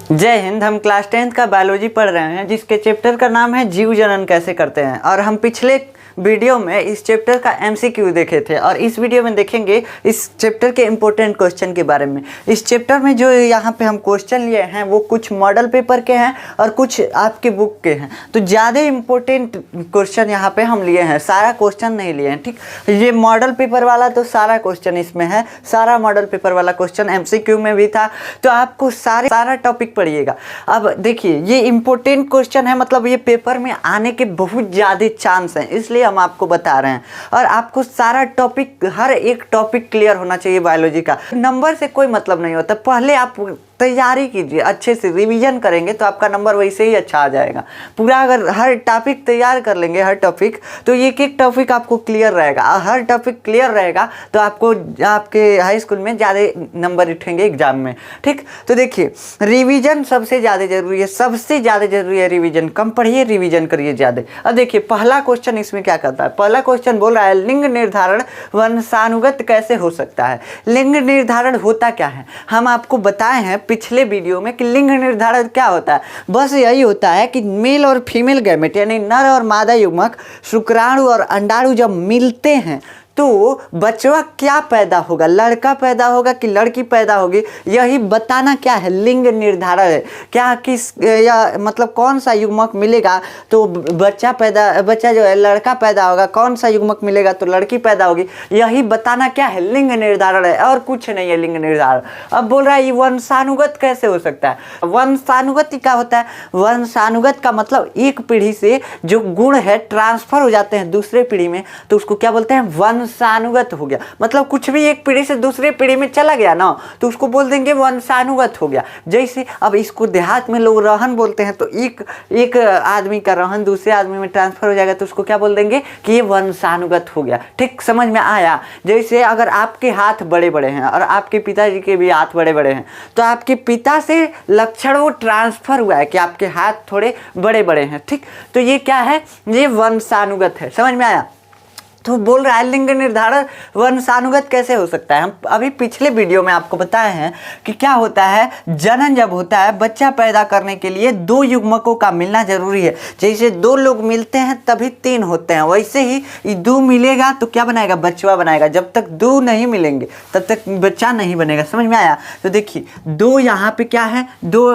जय हिंद। हम class 10th का बायोलॉजी पढ़ रहे हैं जिसके चैप्टर का नाम है जीव जनन कैसे करते हैं। और हम पिछले वीडियो में इस चैप्टर का एमसीक्यू देखे थे और इस वीडियो में देखेंगे इस चैप्टर के इम्पोर्टेंट क्वेश्चन के बारे में। इस चैप्टर में जो यहाँ पे हम क्वेश्चन लिए हैं वो कुछ मॉडल पेपर के हैं और कुछ आपके बुक के हैं, तो ज़्यादा इम्पोर्टेंट क्वेश्चन यहाँ पे हम लिए हैं, सारा क्वेश्चन नहीं लिए हैं। ठीक, ये मॉडल पेपर वाला तो सारा क्वेश्चन इसमें है, सारा मॉडल पेपर वाला क्वेश्चन एमसीक्यू में भी था, तो आपको सारा टॉपिक पढ़िएगा। अब देखिए ये इम्पोर्टेंट क्वेश्चन है, मतलब ये पेपर में आने के बहुत ज़्यादा चांस हैं, इसलिए हम आपको बता रहे हैं। और आपको सारा टॉपिक, हर एक टॉपिक क्लियर होना चाहिए बायोलॉजी का। नंबर से कोई मतलब नहीं होता, पहले आप तैयारी कीजिए, अच्छे से रिवीजन करेंगे तो आपका नंबर वैसे ही अच्छा आ जाएगा। पूरा अगर हर टॉपिक तैयार कर लेंगे, हर टॉपिक, तो एक एक टॉपिक आपको क्लियर रहेगा। हर टॉपिक क्लियर रहेगा तो आपको आपके हाई स्कूल में ज़्यादा नंबर उठेंगे एग्जाम में। ठीक, तो देखिए रिवीजन सबसे ज़्यादा जरूरी है, सबसे ज़्यादा जरूरी है रिवीजन। कम पढ़िए, रिवीजन करिए ज़्यादा। अब देखिए पहला क्वेश्चन इसमें क्या करता है। पहला क्वेश्चन बोल रहा है लिंग निर्धारण वंशानुगत कैसे हो सकता है। लिंग निर्धारण होता क्या है, हम आपको बताए हैं पिछले वीडियो में कि लिंग निर्धारण क्या होता है। बस यही होता है कि मेल और फीमेल गैमेट यानी नर और मादा युग्मक, शुक्राणु और अंडाणु जब मिलते हैं तो बच्चा क्या पैदा होगा, लड़का पैदा होगा कि लड़की पैदा होगी, यही बताना क्या है लिंग निर्धारण है। क्या किस या मतलब कौन सा युग्मक मिलेगा तो बच्चा जो है लड़का पैदा होगा, कौन सा युग्मक मिलेगा तो लड़की पैदा होगी, यही बताना क्या है लिंग निर्धारण है, और कुछ नहीं है लिंग निर्धारण। अब बोल रहा है ये वंशानुगत कैसे हो सकता है। वंशानुगत क्या होता है, वंशानुगत का मतलब एक पीढ़ी से जो गुण है ट्रांसफर हो जाते हैं दूसरे पीढ़ी में, तो उसको क्या बोलते हैं वंशानुगत हो गया। मतलब कुछ भी एक पीढ़ी से दूसरे पीढ़ी में चला गया ना तो उसको बोल देंगे वंशानुगत हो गया। जैसे अब इसको देहात में लोग रहन बोलते हैं, तो एक आदमी का रहन दूसरे आदमी में ट्रांसफर हो जाएगा तो उसको क्या बोल देंगे कि ये वंशानुगत हो गया। ठीक, समझ में आया। जैसे अगर आपके हाथ बड़े बड़े हैं और आपके पिताजी के भी हाथ बड़े बड़े हैं, तो आपके पिता से लक्षण वो ट्रांसफर हुआ है कि आपके हाथ थोड़े बड़े बड़े हैं। ठीक, तो ये क्या है, ये वंशानुगत है। समझ में आया। तो बोल रहा है लिंग निर्धारण वंशानुगत कैसे हो सकता है। हम अभी पिछले वीडियो में आपको बताए हैं कि क्या होता है, जनन जब होता है बच्चा पैदा करने के लिए दो युग्मकों का मिलना जरूरी है। जैसे दो लोग मिलते हैं तभी तीन होते हैं, वैसे ही दो मिलेगा तो क्या बनाएगा, बच्चा बनाएगा। जब तक दो नहीं मिलेंगे तब तक बच्चा नहीं बनेगा। समझ में आया। तो देखिए दो यहाँ पे क्या है, दो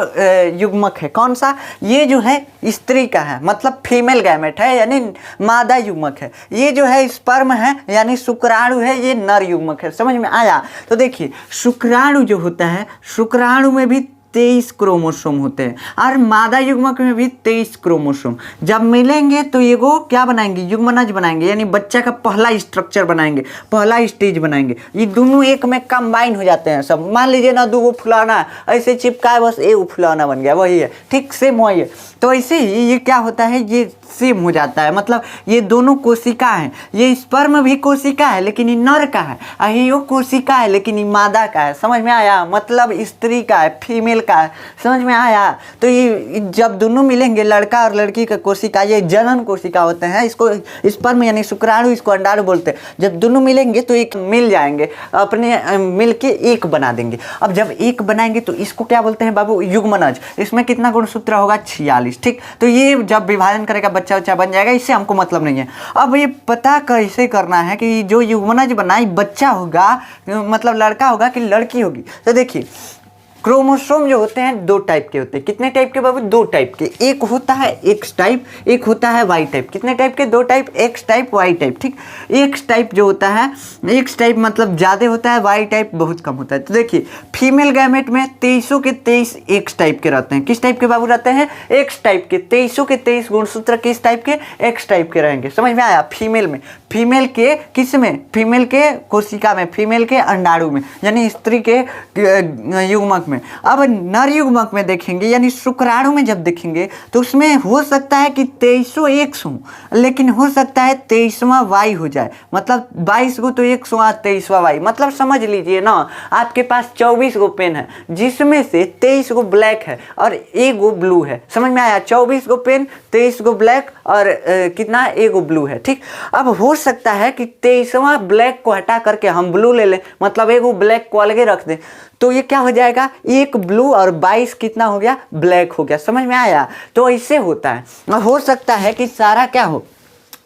युग्मक है। कौन सा, ये जो है स्त्री का है, मतलब फीमेल गैमेट है यानी मादा युग्मक है। ये जो है स्पर्म है यानी शुक्राणु है, ये नर युग्मक है। समझ में आया। तो देखिए शुक्राणु जो होता है, शुक्राणु में भी 23 क्रोमोसोम होते हैं और मादा युग्मक में भी 23 क्रोमोसोम। जब मिलेंगे तो ये वो क्या बनाएंगे, युग्मनज बनाएंगे, यानी बच्चा का पहला स्ट्रक्चर बनाएंगे, पहला स्टेज बनाएंगे। ये दोनों एक में कंबाइन हो जाते हैं सब। मान लीजिए ना दो फुलाना ऐसे चिपका है, बस एक फुलाना बन गया, वही है। ठीक, सेम वही है। तो ऐसे ही ये क्या होता है, ये सेम हो जाता है। मतलब ये दोनों कोशिका हैं, ये स्पर्म भी कोशिका है लेकिन ये नर का है, ये कोशिका है लेकिन ये मादा का है। समझ में आया। मतलब स्त्री का है, फीमेल का है। समझ में आया। तो ये जब दोनों मिलेंगे, लड़का और लड़की का कोशिका, ये जनन कोशिका होते हैं। इसको स्पर्म यानी शुक्राणु, इसको अंडाणु बोलते हैं। जब दोनों मिलेंगे तो एक मिल जाएंगे, अपने मिल के एक बना देंगे। अब जब एक बनाएंगे तो इसको क्या बोलते हैं बाबू, युग्मनज। इसमें कितना गुणसूत्र होगा, 46। ठीक, तो ये जब विभाजन करेगा बच्चा बन जाएगा, इससे हमको मतलब नहीं है। अब ये पता कैसे करना है कि जो युग्मनज बनाई बच्चा होगा, मतलब लड़का होगा कि लड़की होगी। तो देखिए क्रोमोसोम जो होते हैं दो टाइप के होते हैं। कितने टाइप के बाबू, दो टाइप के। एक होता है एक्स टाइप, एक होता है वाई टाइप। कितने टाइप के, दो type, X type Y type. ठीक, एक्स टाइप जो होता है, एक्स टाइप मतलब ज़्यादा होता है, वाई टाइप बहुत कम होता है। तो देखिए फीमेल गैमेट में 23 के 23 एक्स टाइप के रहते हैं। किस टाइप के बाबू रहते हैं, एक्स टाइप के। 23 के 23 गुणसूत्र किस टाइप के, एक्स टाइप के रहेंगे। समझ में आया। फीमेल में, फीमेल के किस में, फीमेल के कोशिका में, फीमेल के अंडाणु में, यानी स्त्री के युग्मक में। अब नर युग्मक में देखेंगे यानी शुक्राणु में जब देखेंगे तो उसमें हो सकता है कि 23 एक्स हो, लेकिन हो सकता है 23वां वाई हो जाए। मतलब 22 को तो 100 23वां वाई। मतलब समझ लीजिए ना, आपके पास 24 गो पेन है जिसमें से 23 गो ब्लैक है और एक गो ब्लू है। समझ में आया। 24 गो पेन, 23 गो ब्लैक और कितना, एक गो ब्लू है। ठीक, अब हो सकता है कि 23वां ब्लैक को हटा करके हम ब्लू ले लें, मतलब एक गो ब्लैक को अलगे रख दें, तो ये क्या हो जाएगा, एक ब्लू और 22 कितना हो गया, ब्लैक हो गया। समझ में आया? तो ऐसे होता है। और हो सकता है कि सारा क्या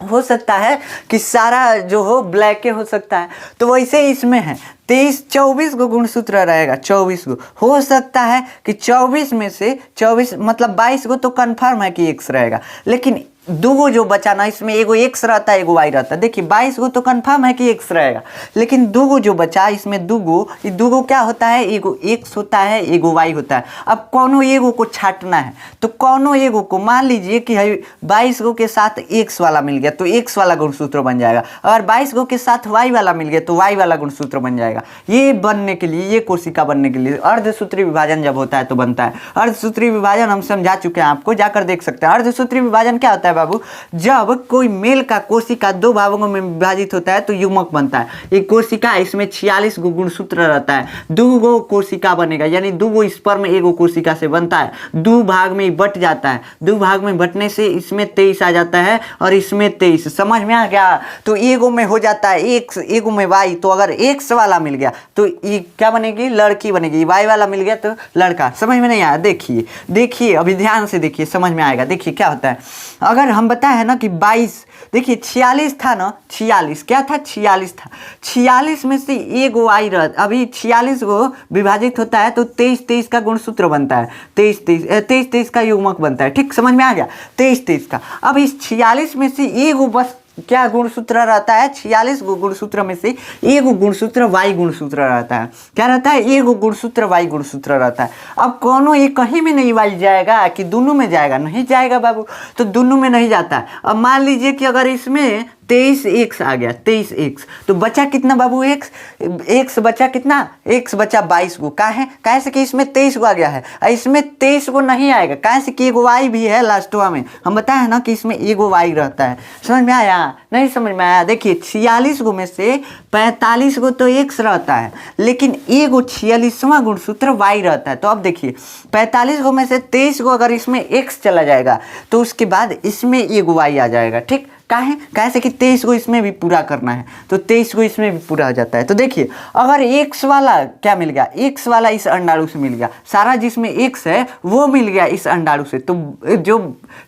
हो सकता है कि सारा जो हो ब्लैक के हो सकता है। तो वैसे इसमें है 24 गो गुणसूत्र रहेगा, 24 गो। हो सकता है कि 24 में से 24 मतलब 22 गो तो कन्फर्म है कि एक्स रहेगा, लेकिन दूगो जो बचा ना, इसमें एगो एक्स रहता है एगो वाई रहता है। देखिए 22 गो तो कंफर्म है कि एक्स रहेगा, लेकिन दूगो जो बचा इसमें दूगो क्या होता है, एगो एक्स होता है एगो वाई होता है। अब कौनो एगो को छाटना है, तो कौनो एगो को मान लीजिए कि 22 गो के साथ एक्स वाला मिल गया तो एक्स वाला गुणसूत्र बन जाएगा, अगर 22 गो के साथ वाई वाला मिल गया तो वाई वाला गुणसूत्र बन जाएगा। ये बनने के लिए, ये कोशिका बनने के लिए अर्धसूत्री विभाजन जब होता है तो बनता है। अर्धसूत्री विभाजन हम समझा चुके हैं, आपको जाकर देख सकते हैं। अर्धसूत्री विभाजन क्या होता है बाबू, जब कोई मेल का कोशिका दो भागों में विभाजित होता है तो युग्मक बनता है। एक कोशिका इसमें 46 गो गुणसूत्र रहता है, दो गो कोशिका बनेगा, यानी दो गो स्पर्म एगो कोशिका से बनता है, दो भाग में बट जाता है। दो भाग में बटने से इसमें 23 आ जाता है और इसमें 23। समझ में आ गया? तो एगो में हो जाता है एक्स, एगो में वाई। तो अगर एक्स वाला मिल गया तो ये क्या बनेगी, लड़की बनेगी। वाई वाला मिल गया तो लड़का। समझ में नहीं आया? देखिए अभी ध्यान से देखिए, समझ में आएगा। देखिए क्या होता है, अगर हम बताए है ना कि 22, देखिए 46 था ना, 46 क्या था, 46 था। 46 में से एगो आई रहता, अभी 46 गो विभाजित होता है तो 23 का गुणसूत्र बनता है, 23 का युग्मक बनता है। ठीक, समझ में आ गया? 23 का। अब इस 46 में से एगो बस क्या गुणसूत्र रहता है, 46 गो गुणसूत्र में से एगो गुणसूत्र वाई गुणसूत्र रहता है। क्या रहता है, एगो गुणसूत्र वाई गुणसूत्र रहता है। अब कोनो एक कहीं में नहीं वाई जाएगा कि दोनों में जाएगा, नहीं जाएगा बाबू, तो दोनों में नहीं जाता है। अब मान लीजिए कि अगर इसमें 23 एक्स आ गया, 23 एक्स, तो बचा कितना बाबू, एक्स बचा कितना, एक्स बचा 22 गो। काहे से कि इसमें 23 गो आ गया है, इसमें 23 गो नहीं आएगा, काहे से कि एगो वाई भी है लास्टवा में। हम बताए ना कि इसमें एगो वाई रहता है। समझ में आया? नहीं समझ में आया? देखिए 46 गो में से 45 गो तो एक्स रहता है, लेकिन एगो 46वां गुणसूत्र वाई रहता है। तो अब देखिए 45 गो में से 23 गो अगर इसमें एक्स चला जाएगा तो उसके बाद इसमें एगो वाई आ जाएगा। ठीक, काहे से कि 23 को इसमें भी पूरा करना है, तो 23 को इसमें भी पूरा हो जाता है। तो देखिए अगर एक्स वाला क्या मिल गया, एक्स वाला इस अंडाणु से मिल गया, सारा जिसमें एक्स है वो मिल गया इस अंडाणु से, तो जो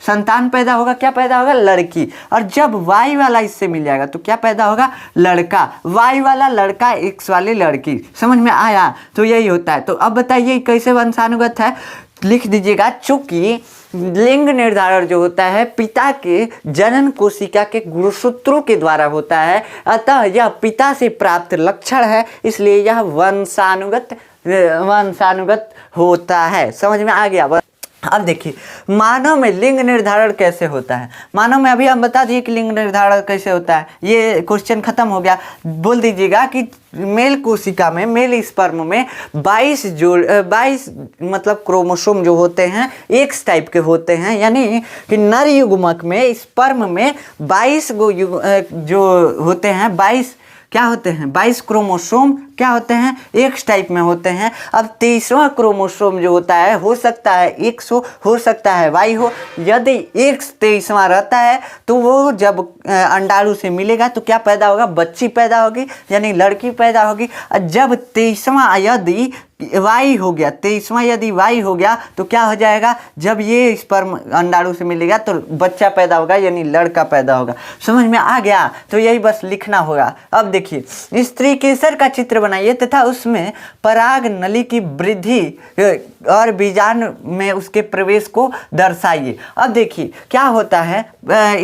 संतान पैदा होगा क्या पैदा होगा, लड़की। और जब वाई वाला इससे मिल जाएगा तो क्या पैदा होगा, लड़का। वाई वाला लड़का, एक्स वाली लड़की। समझ में आया? तो यही होता है। तो अब बताइए कैसे वंशानुगत है, लिख दीजिएगा। चूंकि लिंग निर्धारण जो होता है पिता के जनन कोशिका के गुणसूत्रों के द्वारा होता है, अतः यह पिता से प्राप्त लक्षण है, इसलिए यह वंशानुगत होता है। समझ में आ गया? अब देखिए मानव में लिंग निर्धारण कैसे होता है। मानव में अभी हम बता दिए कि लिंग निर्धारण कैसे होता है, ये क्वेश्चन खत्म हो गया। बोल दीजिएगा कि मेल कोशिका में, मेल स्पर्म में 22 मतलब क्रोमोसोम जो होते हैं एक्स टाइप के होते हैं, यानी कि नर युग्मक में स्पर्म में 22 गो जो होते हैं, 22 क्या होते हैं, 22 क्रोमोसोम क्या होते हैं, एक्स टाइप में होते हैं। अब 23वां क्रोमोसोम जो होता है, हो सकता है एक्स हो सकता है वाई हो। यदि एक्स 23वां रहता है तो वो जब अंडाणु से मिलेगा तो क्या पैदा होगा, बच्ची पैदा होगी, यानी लड़की पैदा होगी। जब 23वां यदि वाई हो गया, 23वां यदि वाई हो गया तो क्या हो जाएगा, जब ये स्पर्म अंडाणु से मिलेगा तो बच्चा पैदा होगा, यानी लड़का पैदा होगा। समझ में आ गया? तो यही बस लिखना होगा। अब देखिए स्त्री केसर का चित्र बनाइए तथा उसमें पराग नली की वृद्धि और बीजांड में उसके प्रवेश को दर्शाइए। अब देखिए क्या होता है,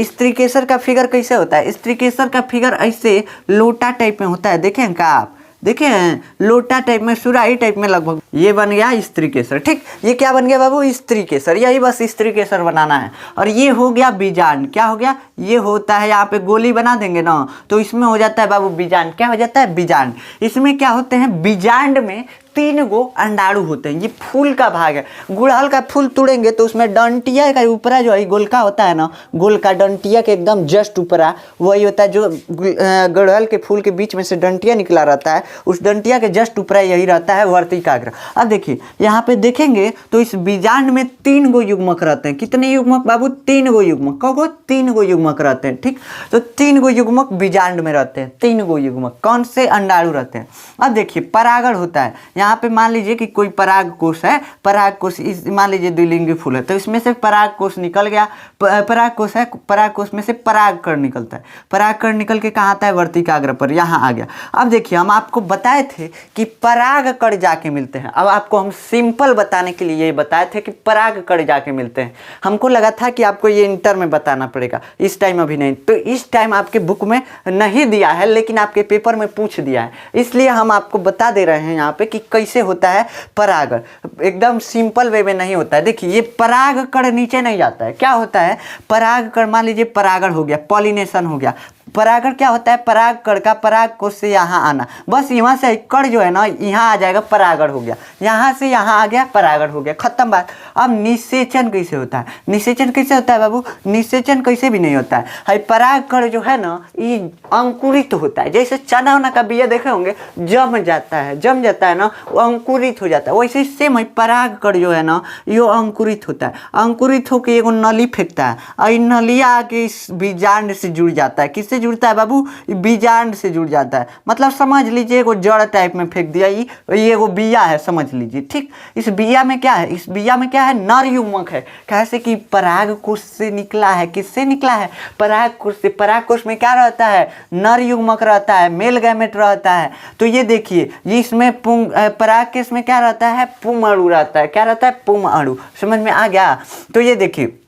स्त्री केसर का फिगर कैसे होता है। स्त्री केसर का फिगर ऐसे लोटा टाइप में होता है, देखें का आप, देखे हैं लोटा टाइप में, सुराही टाइप में लगभग। ये बन गया स्त्री केसर। ठीक, ये क्या बन गया बाबू, स्त्री केसर। यही बस स्त्री केसर बनाना है। और ये हो गया बीजांड। क्या हो गया, ये होता है, यहाँ पे गोली बना देंगे ना तो इसमें हो जाता है बाबू बीजांड। क्या हो जाता है, बीजांड। इसमें क्या होते हैं, बीजांड में 3 गो अंडाणु होते हैं। ये फूल का भाग है। गुड़हल का फूल तोड़ेंगे तो उसमें डंटिया का ऊपरा जो है गोलका होता है ना, गोलका डंटिया के एकदम जस्ट ऊपरा वही होता है जो गुड़हल के फूल के बीच में से डंटिया निकला रहता है, उस डंटिया के जस्ट ऊपरा यही रहता है वर्तिकाग्र। अब देखिए यहाँ पे देखेंगे तो इस बीजांड में 3 गो युग्मक रहते हैं। कितने युग्मक बाबू, 3 गो युग्मक। कहो 3 गो युग्मक रहते हैं। ठीक, तो 3 गो युग्मक बीजांड में रहते हैं। 3 गो युग्मक कौन से, अंडाणु रहते हैं। अब देखिए परागण होता है, यहाँ पे मान लीजिए कि कोई पराग कोश है, पराग कोश इस मान लीजिए द्विलिंगी फूल है, तो इसमें से पराग कोश निकल गया, पराग कोश है, पराग कोश में से पराग कण निकलता है, पराग कण निकल के कहाँ आता है, वर्तिकाग्र पर, यहाँ आ गया। अब देखिए हम आपको बताए थे कि पराग कण जाके मिलते हैं, अब आपको हम सिंपल बताने के लिए ये बताए थे कि पराग कण जाके मिलते हैं। हमको लगा था कि आपको ये इंटर में बताना पड़ेगा, इस टाइम अभी नहीं, तो इस टाइम आपके बुक में नहीं दिया है लेकिन आपके पेपर में पूछ दिया है, इसलिए हम आपको बता दे रहे हैं यहाँ पे कि कैसे होता है परागण। एकदम सिंपल वे में नहीं होता है। देखिए ये पराग कण नीचे नहीं जाता है, क्या होता है पराग कण, मान लीजिए परागण हो गया, पॉलिनेशन हो गया। परागण क्या होता है, पराग कण का पराग कोश से यहाँ आना, बस यहाँ से कण जो है ना यहाँ आ जाएगा, परागण हो गया, यहाँ से यहाँ आ गया, परागण हो गया, खत्म बात। अब निषेचन कैसे होता है, निषेचन कैसे होता है बाबू, निषेचन कैसे भी नहीं होता है। पराग कण जो है ना ये अंकुरित होता है, जैसे चना वना का बिया देखे होंगे जम जाता है ना, वो अंकुरित हो जाता है, वैसे सेम है पराग कण जो है ना ये अंकुरित होता है, अंकुरित होकर एगो नली फेंकता है और नलिया आके इस बीजांड से जुड़ जाता है। किससे जुड़ता है बाबू, बीजांड से जुड़ जाता है, मतलब समझ लीजिए एगो जड़ टाइप में फेंक दिया, ये एगो बिया है समझ लीजिए, ठीक। इस बिया में क्या है, इस बिया में क्या है, नर युग्मक है, कैसे कि पराग कोश से निकला है, किससे निकला है, पराग कोश से। पराग कोश में क्या रहता है, नर युग्मक रहता है, मेल गैमेट रहता है। तो ये देखिए ये इसमें पराग के इसमें क्या रहता है, पुम अणु रहता है, क्या रहता है, पुम अणु, समझ में आ गया। तो ये देखिए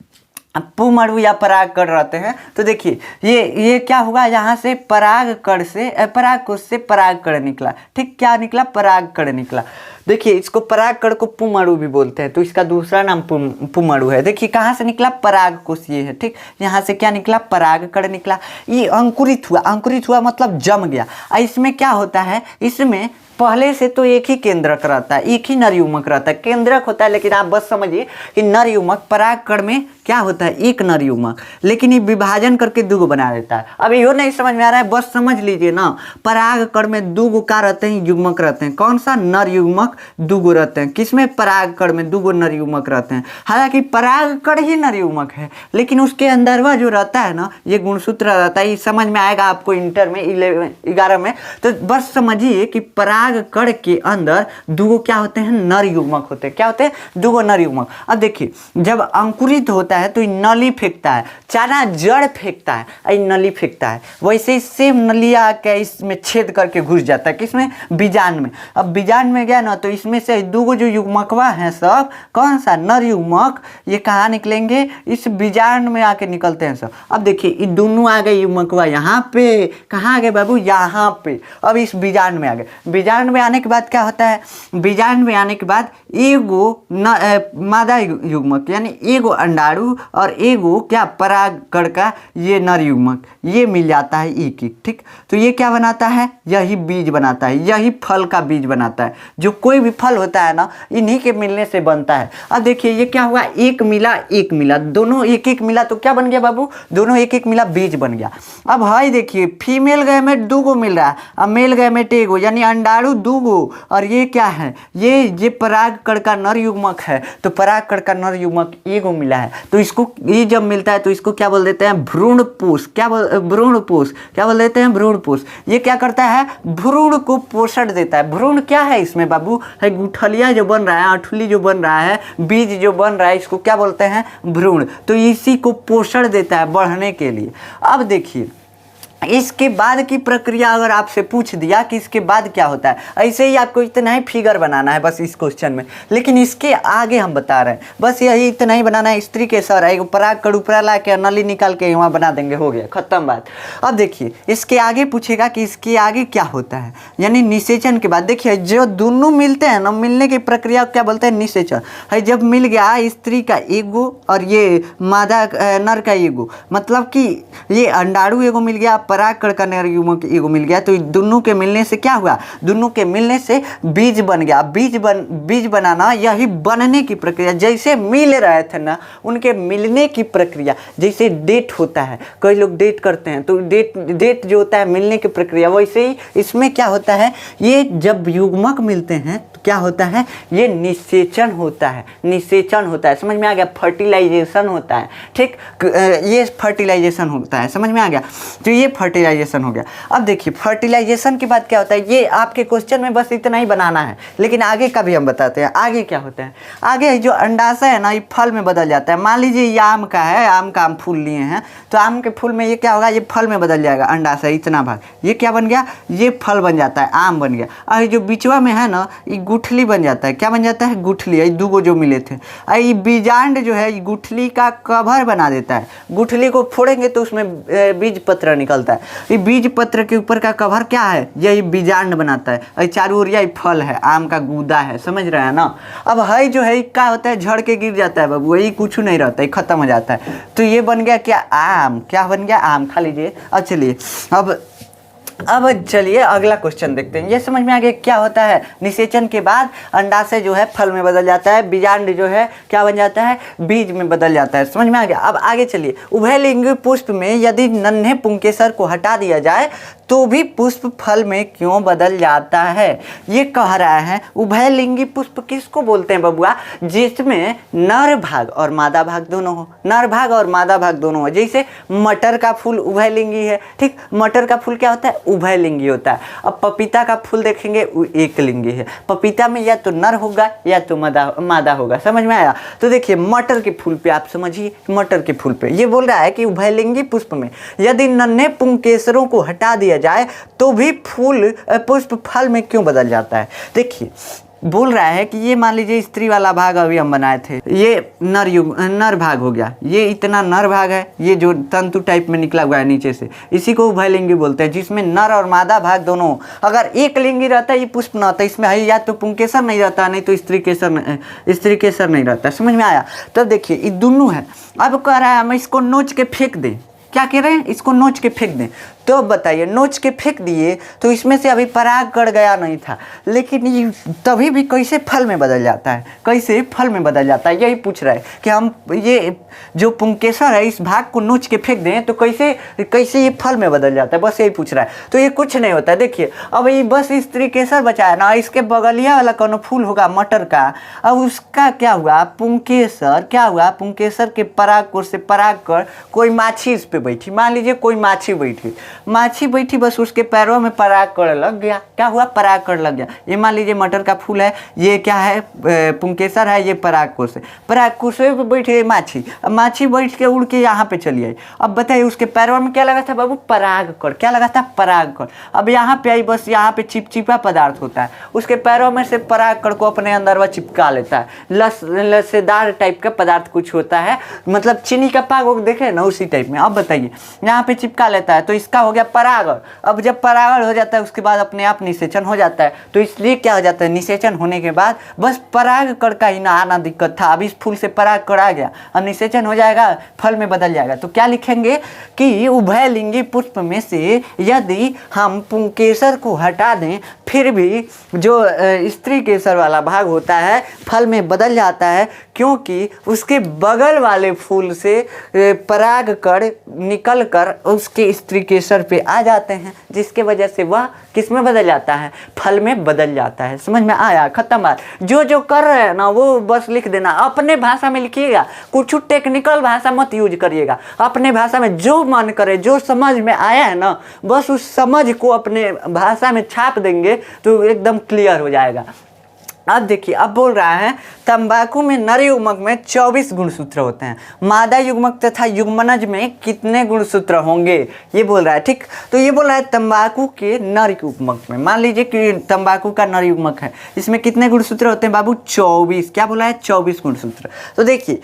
पुम अणु या पराग कण रहते हैं। तो देखिए ये क्या हुआ, यहाँ से पराग कण से पराग कोश से पराग कण निकला, ठीक, क्या निकला, पराग कण निकला। देखिए इसको पराग कण को पुम अणु भी बोलते हैं, तो इसका दूसरा नाम पुम अणु है। देखिए कहाँ से निकला, पराग कोश ये है, ठीक, यहाँ से क्या निकला, पराग कण निकला। ये अंकुरित हुआ मतलब जम गया। इसमें क्या होता है, इसमें पहले से तो एक ही केंद्रक रहता है, एक ही नर युग्मक रहता है, केंद्रक होता है, लेकिन आप बस समझिए कि नर युग्मक पराग कण में क्या होता है, एक नर युग्मक, लेकिन ये विभाजन करके दूगो बना देता है। अब यो नहीं समझ में आ रहा है, बस समझ लीजिए ना, पराग कण में दूगो क्या रहते हैं, युग्मक रहते हैं, कौन सा, नर युग्मक दूगो रहते हैं। किसमें, पराग कण में दूगो नर युग्मक रहते हैं। हालांकि पराग कण ही नर युग्मक है, लेकिन उसके अंदरवा जो रहता है ना ये गुणसूत्र रहता है, ये समझ में आएगा आपको इंटर में 11 में। तो बस समझिए कि पराग कण के अंदर दूगो क्या होते हैं, नर युग्मक होते हैं, क्या होते हैं, दूगो नर युग्मक। अब देखिए जब अंकुरित होता है तो नली फेंकता है, चारा जड़ फेंकता है, नली फेंकता है, वैसे ही सेम नलिया के इसमें छेद करके घुस जाता है, किसमें, बीजांड में। अब बीजांड में गया ना तो इसमें से दूगो जो युग्मकवा हैं सब, कौन सा, नर युग्मक, ये कहाँ निकलेंगे, इस बीजांड में आके निकलते हैं सब। अब देखिए ये दोनों आ गए युग्मकवा, यहाँ पे कहाँ आ गए बाबू, यहाँ पे। अब इस बीजांड में आ गए, बीजांड में आने के बाद क्या होता है, बीजांड में आने के बाद एगो मादा युग्मक यानी एगो अंडाणु और एगो क्या, पराग कण का ये नर युग्मक, ये मिल जाता है एक एक, ठीक। तो ये क्या बनाता है, यही बीज बनाता है, यही फल का बीज बनाता है। जो कोई भी फल होता है ना इन्हीं के मिलने से बनता है। अब देखिए ये क्या हुआ, एक मिला, दोनों एक एक मिला तो क्या बन गया बाबू, दोनों एक एक मिला, बीज बन गया। अब हाई देखिए फीमेल गैमेट दूगो मिल रहा है, अब मेल गैमेट एगो, यानी अंडाणु दूगो, और ये क्या है, ये पराग कण का नर युग्मक है, तो पराग कण का नर युग्मक एगो मिला है। तो इसको ये जब मिलता है तो इसको क्या बोल देते हैं, भ्रूणपोष, क्या बोल देते हैं, भ्रूणपोष। ये क्या करता है, भ्रूण को पोषण देता है। भ्रूण क्या है इसमें बाबू, है गुठलिया जो बन रहा है, आठुली जो बन रहा है, बीज जो बन रहा है, इसको क्या बोलते हैं, भ्रूण। तो इसी को पोषण देता है बढ़ने के लिए। अब देखिए इसके बाद की प्रक्रिया अगर आपसे पूछ दिया कि इसके बाद क्या होता है, ऐसे ही आपको इतना ही फिगर बनाना है बस इस क्वेश्चन में, लेकिन इसके आगे हम बता रहे हैं, बस यही इतना ही बनाना है। स्त्री के सर एक पराग कण ऊपर ला के नली निकाल के वहाँ बना देंगे, हो गया, खत्म बात। अब देखिए इसके आगे पूछेगा कि इसके आगे क्या होता है, यानी निषेचन के बाद देखिए जो दोनों मिलते हैं ना, मिलने की प्रक्रिया क्या बोलते हैं, निषेचन है। जब मिल गया स्त्री का एगो और ये मादा नर का एगो, मतलब कि ये अंडाणु एगो मिल गया, पराग कण का नर युग्मक एगो मिल गया, तो दोनों के मिलने से क्या हुआ, दोनों के मिलने से बीज बन गया। बीज बनाना यही बनने की प्रक्रिया, जैसे मिल रहे थे ना उनके मिलने की प्रक्रिया, जैसे डेट होता है, कई लोग डेट करते हैं तो डेट जो होता है मिलने की प्रक्रिया, वैसे ही इसमें क्या होता है, ये जब युग्मक मिलते हैं तो क्या होता है, ये निषेचन होता है, निषेचन होता है, समझ में आ गया, फर्टिलाइजेशन होता है, ठीक, ये फर्टिलाइजेशन होता है, समझ में आ गया। तो ये फर्टिलाइजेशन हो गया। अब देखिए फर्टिलाइजेशन के बाद क्या होता है, ये आपके क्वेश्चन में बस इतना ही बनाना है, लेकिन आगे का भी हम बताते हैं। आगे क्या होता है, आगे जो अंडाशय है ना, ये फल में बदल जाता है। मान लीजिए ये आम का है, आम का हम फूल लिए हैं, तो आम के फूल में ये क्या होगा, ये फल में बदल जाएगा। अंडाशय इतना भाग, ये क्या बन गया, ये फल बन जाता है, आम बन गया। और ये जो बीचवा में है ना, ये गुठली बन जाता है। क्या बन जाता है, गुठली। ये दो जो मिले थे, और ये बीजांड जो है, ये गुठली का कवर बना देता है। गुठली को फोड़ेंगे तो उसमें बीज पत्र निकलता है। ये बीज पत्र के ऊपर का कवर क्या है, यही बीजांड बनाता है। और चारों ओर ये फल है, आम का गूदा है, समझ रहे हैं ना। अब है जो है क्या होता है, झड़ के गिर जाता है बाबू, यही कुछ नहीं रहता है, खत्म हो जाता है। तो ये बन गया क्या, आम। क्या बन गया, आम। खा लीजिए। अब चलिए अब चलिए अगला क्वेश्चन देखते हैं। ये समझ में आ गया क्या होता है, निषेचन के बाद अंडाशय जो है फल में बदल जाता है, बीजांड जो है क्या बन जाता है, बीज में बदल जाता है, समझ में आ गया। अब आगे चलिए, उभयलिंगी पुष्प में यदि नन्हे पुंकेसर को हटा दिया जाए तो भी पुष्प फल में क्यों बदल जाता है। ये कह रहा है उभयलिंगी पुष्प किसको बोलते हैं बबुआ, जिसमें नर भाग और मादा भाग दोनों हो, नर भाग और मादा भाग दोनों हो। जैसे मटर का फूल उभयलिंगी है, ठीक, मटर का फूल क्या होता है, उभयलिंगी होता है। अब पपीता का फूल देखेंगे एकलिंगी है, पपीता में या तो नर होगा या तो मादा होगा, समझ में आया। तो देखिए मटर के फूल पे आप समझिए, मटर के फूल पे ये बोल रहा है कि उभयलिंगी पुष्प में यदि नन्हे पुंकेसरों को हटा दिया जाए तो भी फूल पुष्प फल में क्यों बदल जाता है। देखिए बोल रहा है कि ये मान लीजिए स्त्री वाला भाग अभी हम बनाए थे, ये नर भाग हो गया, ये इतना नर भाग है, ये जो तंतु टाइप में निकला हुआ है नीचे से, इसी को उभयलिंगी बोलते हैं, जिसमें नर और मादा भाग दोनों। अगर एक लिंगी रहता है ये पुष्प न होता, इसमें या तो पुंकेसर नहीं रहता, नहीं तो स्त्री केसर नहीं रहता, समझ में आया। तब देखिए ये दोनों है। अब कह रहा है हम इसको नोच के फेंक दें, क्या कह रहे हैं, इसको नोच के फेंक दें। तो बताइए नोच के फेंक दिए तो इसमें से अभी परागकण गया नहीं था, लेकिन ये तभी भी कैसे फल में बदल जाता है, कैसे फल में बदल जाता है, यही पूछ रहा है कि हम ये जो पुंकेसर है इस भाग को नोच के फेंक दें तो कैसे ये फल में बदल जाता है, बस यही पूछ रहा है। तो ये कुछ नहीं होता है। देखिए अब ये बस स्त्री केसर बचा है ना, इसके बगलिया वाला कौन फूल होगा मटर का, अब उसका क्या हुआ, पुंकेसर क्या हुआ, पुंकेसर के परागकोश से परागकण कोई माछी इस पे बैठी, मान लीजिए कोई माछी बैठी, बस उसके पैरों में परागकण लग गया। क्या हुआ, परागकण लग गया। ये मान लीजिए मटर का फूल है, ये क्या है, पुंकेसर है, ये परागकोश है, परागकोश पे बैठी माछी, अब माछी बैठ के उड़ के यहाँ पे चली आई। अब बताइए उसके पैरों में क्या लगा था बाबू, परागकण। क्या लगा था, परागकण। अब यहाँ पे आई, बस यहाँ पे चिपचिपा पदार्थ होता है, उसके पैरों में से परागकण को अपने अंदर वह चिपका लेता है। लसेदार टाइप का पदार्थ कुछ होता है, मतलब चीनी का पाग देखे ना उसी टाइप में। अब बताइए यहाँ पे चिपका लेता है, तो इसका हो गया परागण। अब जब परागण हो जाता है उसके बाद अपने आप निषेचन हो जाता है। तो इसलिए क्या हो जाता है, निषेचन होने के बाद बस परागकण का ही ना आना दिक्कत था। अब इस फूल से परागकण आ गया, अब निषेचन हो जाएगा, फल में बदल जाएगा। तो क्या लिखेंगे कि उभयलिंगी पुष्प में से यदि हम पुंकेसर को हटा दें फिर भी जो स्त्री केसर वाला भाग होता है फल में बदल जाता है, क्योंकि उसके बगल वाले फूल से परागकण निकल कर उसके स्त्री केसर पे आ जाते हैं, जिसके वजह से वह किस में बदल जाता है, फल में बदल जाता है। समझ में आया, खत्म बात। जो कर रहे हैं ना वो बस लिख देना, अपने भाषा में लिखिएगा, कुछ टेक्निकल भाषा मत यूज करिएगा, अपने भाषा में जो मन करे, जो समझ में आया है ना बस उस समझ को अपने भाषा में छाप देंगे तो एकदम क्लियर हो जाएगा। अब देखिए अब बोल रहा है तंबाकू में नर युग्मक में 24 गुणसूत्र होते हैं, मादा युग्मक तथा युग्मनज में कितने गुणसूत्र होंगे, ये बोल रहा है। ठीक, तो ये बोल रहा है तंबाकू के नर युग्मक में, मान लीजिए कि तंबाकू का नर युग्मक है, इसमें कितने गुणसूत्र होते हैं बाबू, 24। क्या बोला है, 24 गुणसूत्र। तो देखिए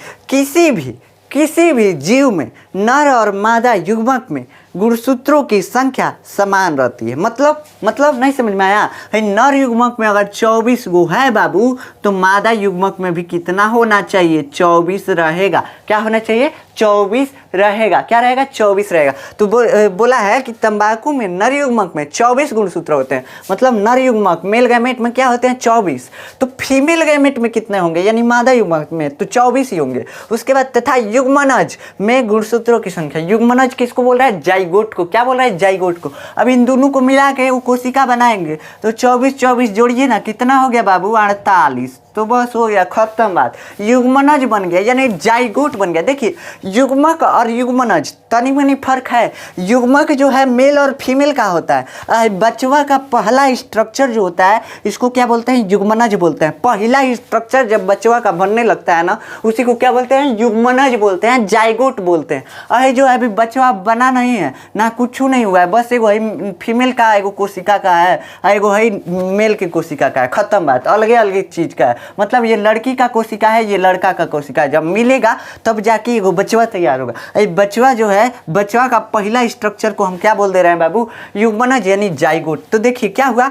किसी भी जीव में नर और मादा युग्मक में गुणसूत्रों की संख्या समान रहती है। मतलब नहीं समझ में आया, नर युग्मक में अगर 24 गो है बाबू तो मादा युग्मक में भी कितना होना चाहिए, 24 रहेगा। क्या होना चाहिए, 24 रहेगा। क्या रहेगा, 24 रहेगा। तो बोला है कि तंबाकू में नर युग्मक में 24 गुणसूत्र होते हैं, मतलब नर युग्मक मेल गैमेट में क्या होते हैं, 24। तो फीमेल गैमेट में कितने होंगे, यानी मादा युग्मक में तो 24 ही होंगे। उसके बाद तथा युग्मनज में गुणसूत्रों की संख्या, युग्मनज किसको बोल रहा है, जाइगोट को। क्या बोल रहा है? जाइगोट को। अब इन दोनों को मिला के वो कोशिका बनाएंगे तो 24 जोड़िए ना, कितना हो गया बाबू? 48। तो बस हो गया, खत्म बात। युग्मनज बन गया यानी जाइगोट बन गया। देखिए युग्मक और युग्मनज तनी मनी फर्क है। युग्मक जो है मेल और फीमेल का होता है। बचवा का पहला स्ट्रक्चर जो होता है इसको क्या बोलते हैं? युग्मनज बोलते हैं। पहला स्ट्रक्चर जब बचवा का बनने लगता है ना, उसी को क्या बोलते हैं? युग्मनज बोलते हैं, जाइगोट बोलते हैं। अरे जो अभी बचवा बना नहीं है ना, कुछ नहीं हुआ है, बस एगो है फीमेल का, एगो कोशिका का है, एगो है मेल की कोशिका का है, खत्म बात। अलग अलग चीज़ का है। मतलब ये लड़की का कोशिका है, ये लड़का का कोशिका है। जब मिलेगा तब जाके एगो बचवा तैयार होगा। ये बचवा जो है, बचवा का पहला स्ट्रक्चर को हम क्या बोल दे रहे हैं बाबू? युग्मनज यानी जाइगोट। तो देखिए क्या हुआ,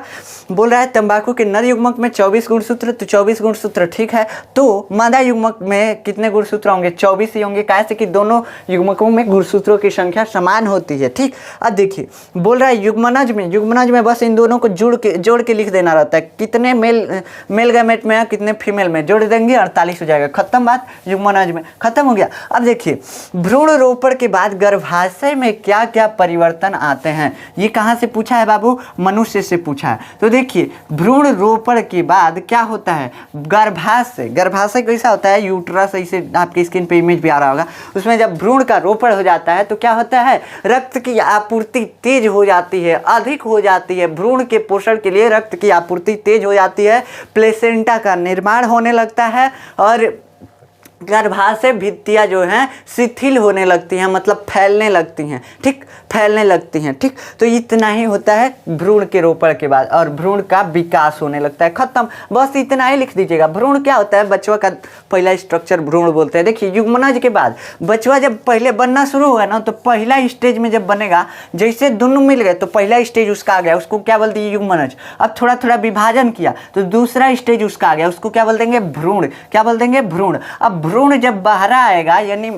बोल रहा है तंबाकू के नर युग्मक में 24 गुणसूत्र, तो 24 गुणसूत्र ठीक है। तो मादा युग्मक में कितने गुणसूत्र होंगे? 24 ही होंगे। कैसे कि दोनों युग्मकों में गुणसूत्रों की संख्या समान होती है, ठीक। अब देखिए बोल रहा है युग्मनज में बस इन दोनों को जोड़ के लिख देना रहता है। कितने मेल गैमेट में है, कितने फीमेल में, जोड़ देंगे 48 हो जाएगा, खत्म बात। युग्मनज में खत्म हो गया। अब देखिए भ्रूण रोपण के बाद गर्भाशय में क्या क्या परिवर्तन आते हैं, ये कहाँ से पूछा है बाबू? मनुष्य से पूछा है। तो देखिए भ्रूण रोपण के बाद क्या होता है? गर्भाशय कैसा होता है? यूट्रस, इसे आपकी स्क्रीन पे इमेज भी आ रहा होगा। उसमें जब भ्रूण का रोपण हो जाता है तो क्या होता है? रक्त की आपूर्ति तेज हो जाती है, अधिक हो जाती है। भ्रूण के पोषण के लिए रक्त की आपूर्ति तेज हो जाती है, प्लेसेंटा का निर्माण होने लगता है और गर्भाशय भित्तियाँ जो हैं शिथिल होने लगती हैं, मतलब फैलने लगती हैं, ठीक, फैलने लगती हैं, ठीक। तो इतना ही होता है भ्रूण के रोपण के बाद, और भ्रूण का विकास होने लगता है, खत्म। बस इतना ही लिख दीजिएगा। भ्रूण क्या होता है? बचवा का पहला स्ट्रक्चर भ्रूण बोलते हैं। देखिए युग्मनज के बाद बचवा जब पहले बनना शुरू हुआ ना, तो पहला स्टेज में जब बनेगा, जैसे दोनों मिल गए तो पहला स्टेज उसका आ गया, उसको क्या बोल दिए? युग्मनज। अब थोड़ा थोड़ा विभाजन किया तो दूसरा स्टेज उसका आ गया, उसको क्या बोल देंगे? भ्रूण। क्या बोल देंगे? भ्रूण। अब भ्रूण जब बाहर आएगा यानी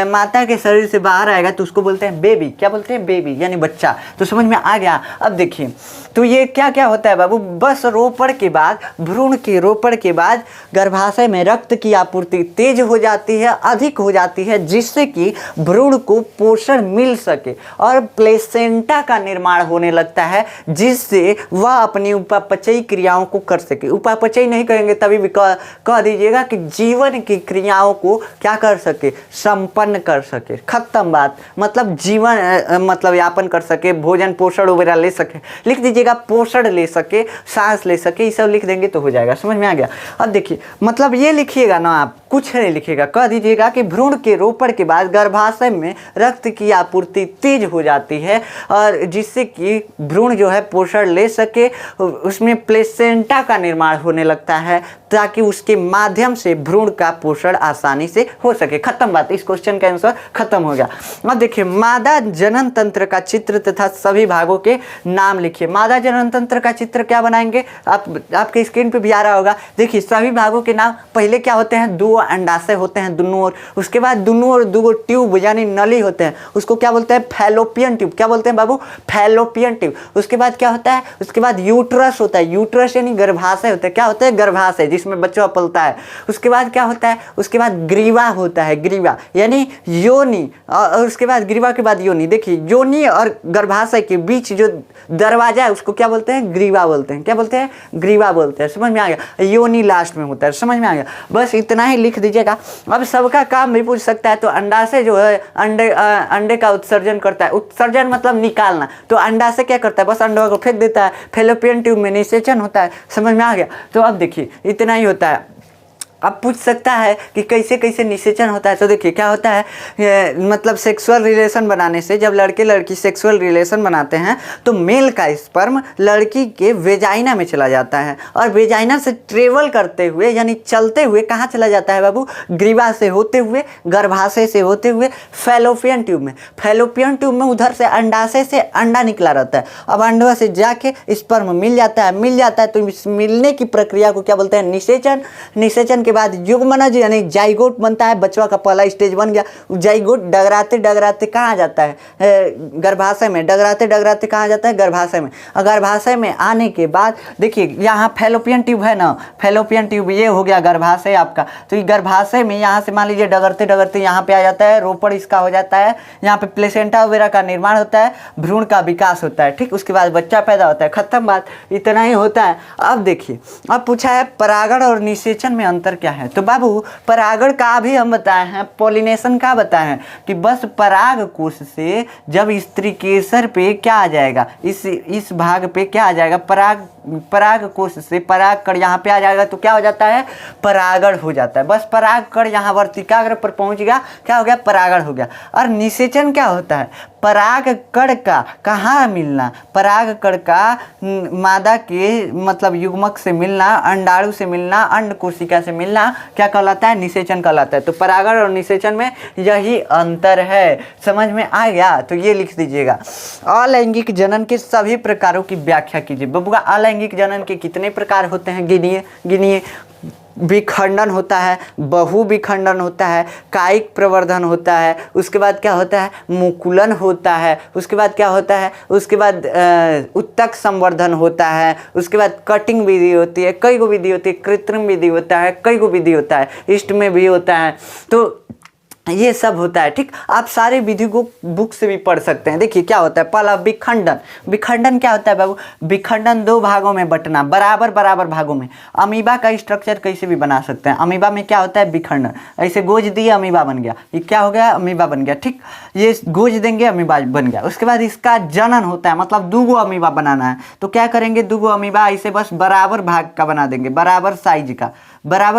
माता के शरीर से बाहर आएगा तो उसको बोलते हैं बेबी। क्या बोलते हैं? बेबी यानी बच्चा। तो समझ में आ गया। अब देखिए तो ये क्या क्या होता है बाबू? बस रोपण के बाद, भ्रूण के रोपण के बाद गर्भाशय में रक्त की आपूर्ति तेज हो जाती है, अधिक हो जाती है, जिससे कि भ्रूण को पोषण मिल सके और प्लेसेंटा का निर्माण होने लगता है, जिससे वह अपनी उपापचयी क्रियाओं को कर सके। उपापचयी नहीं करेंगे तभी भी कह दीजिएगा कि जीवन की क्रियाओं को क्या कर सके? संपन्न कर सके, खत्म बात। मतलब जीवन मतलब यापन कर सके, भोजन पोषण वगैरह ले सके, लिख दीजिएगा पोषण ले सके, सांस ले सके, ये सब लिख देंगे तो हो जाएगा। समझ में आ गया? अब देखिए मतलब ये लिखिएगा ना, आप कुछ नहीं लिखिएगा, कह दीजिएगा कि भ्रूण के रोपण के बाद गर्भाशय में रक्त की आपूर्ति तेज हो जाती है और जिससे कि भ्रूण जो है पोषण ले सके, उसमें प्लेसेंटा का निर्माण होने लगता है ताकि उसके माध्यम से भ्रूण का पोषण आसानी से हो सके, खत्म बात। इस क्वेश्चन का आंसर खत्म हो गया। अब देखिए मादा जनन तंत्र का चित्र तथा सभी भागों के नाम लिखिए। मादा जनन तंत्र का चित्र क्या बनाएंगे? आपके स्क्रीन पे भी आ रहा होगा। देखिए सभी भागों के नाम, पहले क्या होते हैं? 2 अंडाशय होते हैं दोनों ओर, उसके बाद दोनों ओर 2 ट्यूब यानी नली होते हैं, उसको क्या बोलते हैं? Fallopian tube. क्या बोलते हैं बाबू? Fallopian tube. उसके बाद क्या होता है? उसके बाद यूट्रस होता है, यूट्रस यानी गर्भाशय होता है। क्या होता है? गर्भाशय, जिसमें बच्चा पलता है। उसके बाद क्या होता है? उसके बाद ग्रीवा होता है, ग्रीवा यानी योनि, और उसके बाद ग्रीवा के बाद योनि। देखिए योनि और गर्भाशय के बीच जो दरवाजा है उसको क्या बोलते हैं? ग्रीवा बोलते हैं। क्या बोलते हैं? ग्रीवा बोलते हैं। समझ में आ गया? योनि लास्ट में होता है। समझ में आ गया? बस इतना ही लिख दीजिएगा। अब सबका काम भी पूछ सकता है। तो अंडाशय जो है अंडे का उत्सर्जन करता है। उत्सर्जन मतलब निकालना। तो अंडाशय क्या करता है? बस अंडा को फेंक देता है। फैलोपियन ट्यूब में निषेचन होता है। समझ में आ गया? तो अब देखिए इतना ही होता है। अब पूछ सकता है कि कैसे कैसे निषेचन होता है। तो देखिए क्या होता है, मतलब सेक्सुअल रिलेशन बनाने से, जब लड़के लड़की सेक्सुअल रिलेशन बनाते हैं तो मेल का स्पर्म लड़की के वेजाइना में चला जाता है और वेजाइना से ट्रेवल करते हुए यानी चलते हुए कहाँ चला जाता है बाबू? ग्रीवा से होते हुए, गर्भाशय से होते हुए फैलोपियन ट्यूब में। फैलोपियन ट्यूब में उधर से अंडाशय से अंडा निकला रहता है। अब अंडा से जाके स्पर्म मिल जाता है तो इस मिलने की प्रक्रिया को क्या बोलते हैं? निषेचन। निषेचन के बाद युग्मनज यानी जाइगोट बनता है, बचवा का पहला स्टेज बन गया। जाइगोट डगराते डगराते कहाँ जाता है, गर्भाशय में। डगराते डगराते कहाँ जाता है, गर्भाशय में। और गर्भाशय में आने के बाद देखिए यहाँ फैलोपियन ट्यूब है ना, फैलोपियन ट्यूब ये हो गया गर्भाशय आपका। तो ये गर्भाशय में यहाँ से मान लीजिए डगरते डगरते यहाँ पे आ जाता है, रोपड़ इसका हो जाता है, यहाँ पे प्लेसेंटा वगैरह का निर्माण होता है, भ्रूण का विकास होता है, ठीक। उसके बाद बच्चा पैदा होता है, खत्म बात, इतना ही होता है। अब देखिए, अब पूछा है परागण और निषेचन में अंतर क्या है। तो बाबू परागण का भी हम बताए हैं, पॉलिनेशन का बताए हैं कि बस पराग कोश से जब स्त्री केसर पे क्या आ जाएगा, इस भाग पे क्या आ जाएगा, पराग कोश से पराग कण यहाँ पे आ जाएगा तो क्या हो जाता है, परागण हो जाता है। बस पराग कण यहाँ वर्तिकाग्र पर पहुँच गया, क्या हो गया, परागण हो गया। और निषेचन क्या होता है, पराग कण का कहाँ मिलना, पराग कण का मादा के मतलब युग्मक से मिलना, अंडाणु से मिलना, अंड कोशिका से मिलना, क्या कहलाता है, निषेचन कहलाता है। तो परागण और निषेचन में यही अंतर है। समझ में आ गया? तो ये लिख दीजिएगा। अलैंगिक जनन के सभी प्रकारों की व्याख्या कीजिए। बबुआ अलैंगिक जनन के कितने प्रकार होते हैं, गिनिए। विखंडन होता है, बहु विखंडन होता है, कायिक प्रवर्धन होता है, उसके बाद क्या होता है, मुकुलन होता है, उसके बाद क्या होता है, उसके बाद उत्तक संवर्धन होता है, उसके बाद कटिंग विधि होती है, कई गो विधि होती है, कृत्रिम विधि होता है, कई गो विधि होता है, इष्ट में भी होता है। तो ये सब होता है, ठीक। आप सारे विधि को बुक से भी पढ़ सकते हैं। देखिए क्या होता है, पहला विखंडन। विखंडन क्या होता है बाबू, विखंडन दो भागों में बंटना, बराबर बराबर भागों में। अमीबा का स्ट्रक्चर कैसे भी बना सकते हैं। अमीबा में क्या होता है, विखंडन। ऐसे गोज दिए अमीबा बन गया, ये क्या हो गया, अमीबा बन गया, ठीक। ये गोज देंगे अमीबा बन गया। उसके बाद इसका जनन होता है, मतलब दूगो अमीबा बनाना है तो क्या करेंगे, दूगो अमीबा ऐसे बस बराबर भाग का बना देंगे, बराबर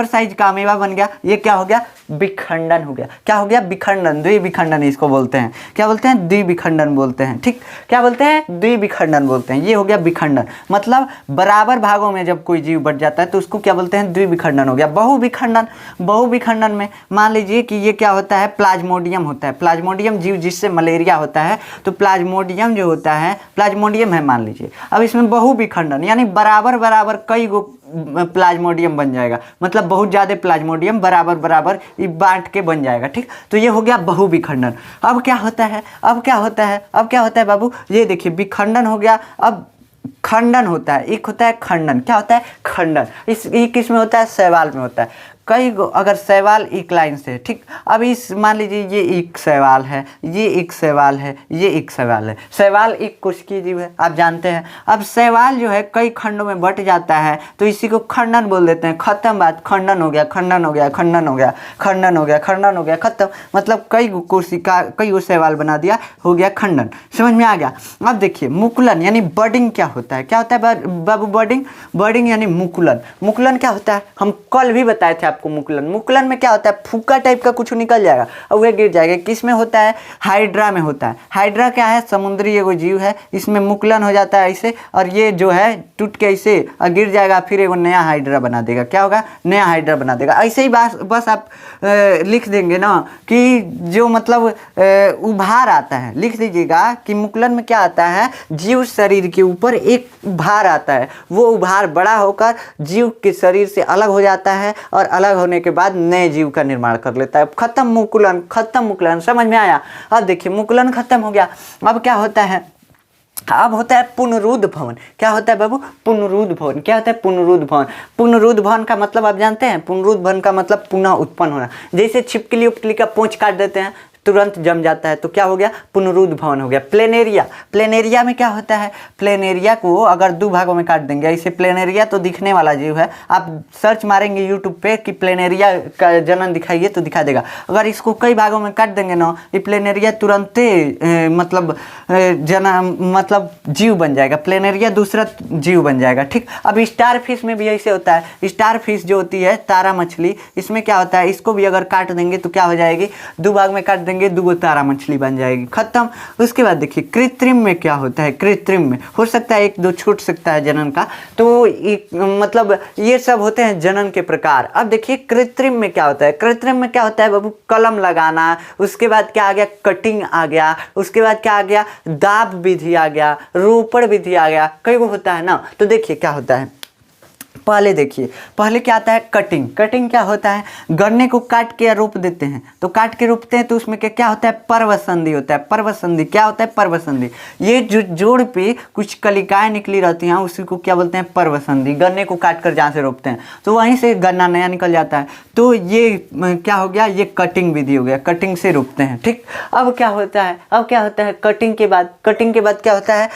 साइज का अमीबा बन गया। ये क्या हो गया, विखंडन हो गया। क्या हो गया, विखंडन, द्विविखंडन इसको बोलते हैं। क्या बोलते हैं, द्विविखंडन बोलते हैं, ठीक। क्या बोलते हैं, द्विविखंडन बोलते हैं। ये हो गया विखंडन, मतलब बराबर भागों में जब कोई जीव बट जाता है तो उसको क्या बोलते हैं, द्विविखंडन हो गया। बहुविखंडन में मान लीजिए कि ये क्या होता है, प्लाज्मोडियम होता है। प्लाज्मोडियम जीव जिससे मलेरिया होता है, तो प्लाज्मोडियम जो होता है, प्लाज्मोडियम है मान लीजिए। अब इसमें बहुविखंडन यानी बराबर बराबर कई गो प्लाज्मोडियम बन जाएगा, मतलब बहुत ज़्यादा प्लाज्मोडियम बराबर बराबर बांट के बन जाएगा, ठीक। तो ये हो गया बहुविखंडन। अब क्या होता है बाबू, ये देखिए विखंडन हो गया। अब खंडन होता है, एक होता है खंडन। क्या होता है, खंडन। ये किस में होता है, शैवाल में होता है। कई अगर शैवाल एक लाइन से, ठीक। अब इस मान लीजिए ये एक शैवाल है, ये एक शैवाल है, ये एक शैवाल है। शैवाल एक कोशिकीय जीव है, आप जानते हैं। अब शैवाल जो है कई खंडों में बट जाता है तो इसी को खंडन बोल देते हैं। खत्म बात, खंडन हो गया, खंडन हो गया, खंडन हो गया, खंडन हो गया, खंडन हो गया, खत्म। मतलब कई कोशिका, कई शैवाल बना दिया, हो गया खंडन। समझ में आ गया? अब देखिए मुकुलन यानी बर्डिंग क्या होता है। क्या होता है बाबू, बर्डिंग यानी मुकुलन। मुकुलन क्या होता है, हम कल भी बताए थे आपको। मुकुलन में क्या होता है, फूका टाइप का कुछ निकल जाएगा और वह गिर जाएगा। किस में होता है, हाइड्रा में होता है। हाइड्रा क्या है, समुद्री एगो जीव है, इसमें मुकुलन हो जाता है ऐसे, और ये जो है टूट के ऐसे और गिर जाएगा, फिर एगो नया हाइड्रा बना देगा। क्या होगा, नया हाइड्रा बना देगा। ऐसे ही बस आप लिख देंगे ना कि जो मतलब उभार आता है, लिख दीजिएगा कि मुकुलन में क्या आता है, जीव शरीर के ऊपर एक उभार आता है, वो उभार बड़ा होकर जीव के शरीर से अलग हो जाता है और अलग होने के बाद नए जीव का निर्माण कर लेता है। खत्म मुकुलन। समझ में आया? अब देखिए मुकुलन खत्म हो गया। अब क्या होता है, अब होता है पुनरुद्ध भवन। क्या होता है बाबू, पुनरुद्ध भवन। क्या होता है, पुनरुद्ध भवन। पुनरुद्ध भवन का मतलब आप जानते हैं, पुनरुद्ध भवन का मतलब पुनः उत्पन्न होना। जैसे छिपकली उपकली का पूंछ काट देते हैं, तुरंत जम जाता है, तो क्या हो गया, पुनरुद्ध भवन हो गया। प्लेनेरिया में क्या होता है, प्लेनेरिया को अगर दो भागों में काट देंगे, ऐसे प्लेनेरिया तो दिखने वाला जीव है, आप सर्च मारेंगे यूट्यूब पे कि प्लेनेरिया का जनन दिखाइए तो दिखा देगा। अगर इसको कई भागों में काट देंगे ना, ये प्लेनेरिया तुरंत मतलब जीव बन जाएगा, प्लेनेरिया दूसरा जीव बन जाएगा, ठीक। अब स्टार फिश में भी ऐसे होता है। स्टार फिश जो होती है, तारा मछली, इसमें क्या होता है, इसको भी अगर काट देंगे तो क्या हो जाएगी, दो भाग में काट देंगे, दो तारा मछली बन जाएगी, खत्म। उसके बाद देखिए कृत्रिम में क्या होता है, कृत्रिम में हो सकता है एक दो छूट सकता है जनन का, तो मतलब ये सब होते हैं जनन के प्रकार। अब देखिए कृत्रिम में क्या होता है, कृत्रिम में क्या होता है बाबू, कलम लगाना, उसके बाद क्या आ गया, कटिंग आ गया, उसके बाद क्या आ गया, दाब विधि आ गया, रोपड़ विधि आ गया, कई वो होता है ना। तो देखिए क्या होता है, पहले देखिए, पहले क्या आता है कटिंग। कटिंग क्या होता है, गन्ने को काट के रोप देते हैं, तो काट के रोपते हैं तो उसमें क्या होता है, पर्वसंधि होता है। पर्वसंधि क्या होता है, पर्वसंधि। ये जो जोड़ पे कुछ कलिकाएं निकली रहती हैं उसी को क्या बोलते हैं, पर्वसंधि। गन्ने को काट कर जहाँ से रोपते हैं तो वहीं से गन्ना नया निकल जाता है, तो ये क्या हो गया, ये कटिंग विधि हो गया, कटिंग से रोपते हैं। ठीक, अब क्या होता है कटिंग के बाद क्या होता है,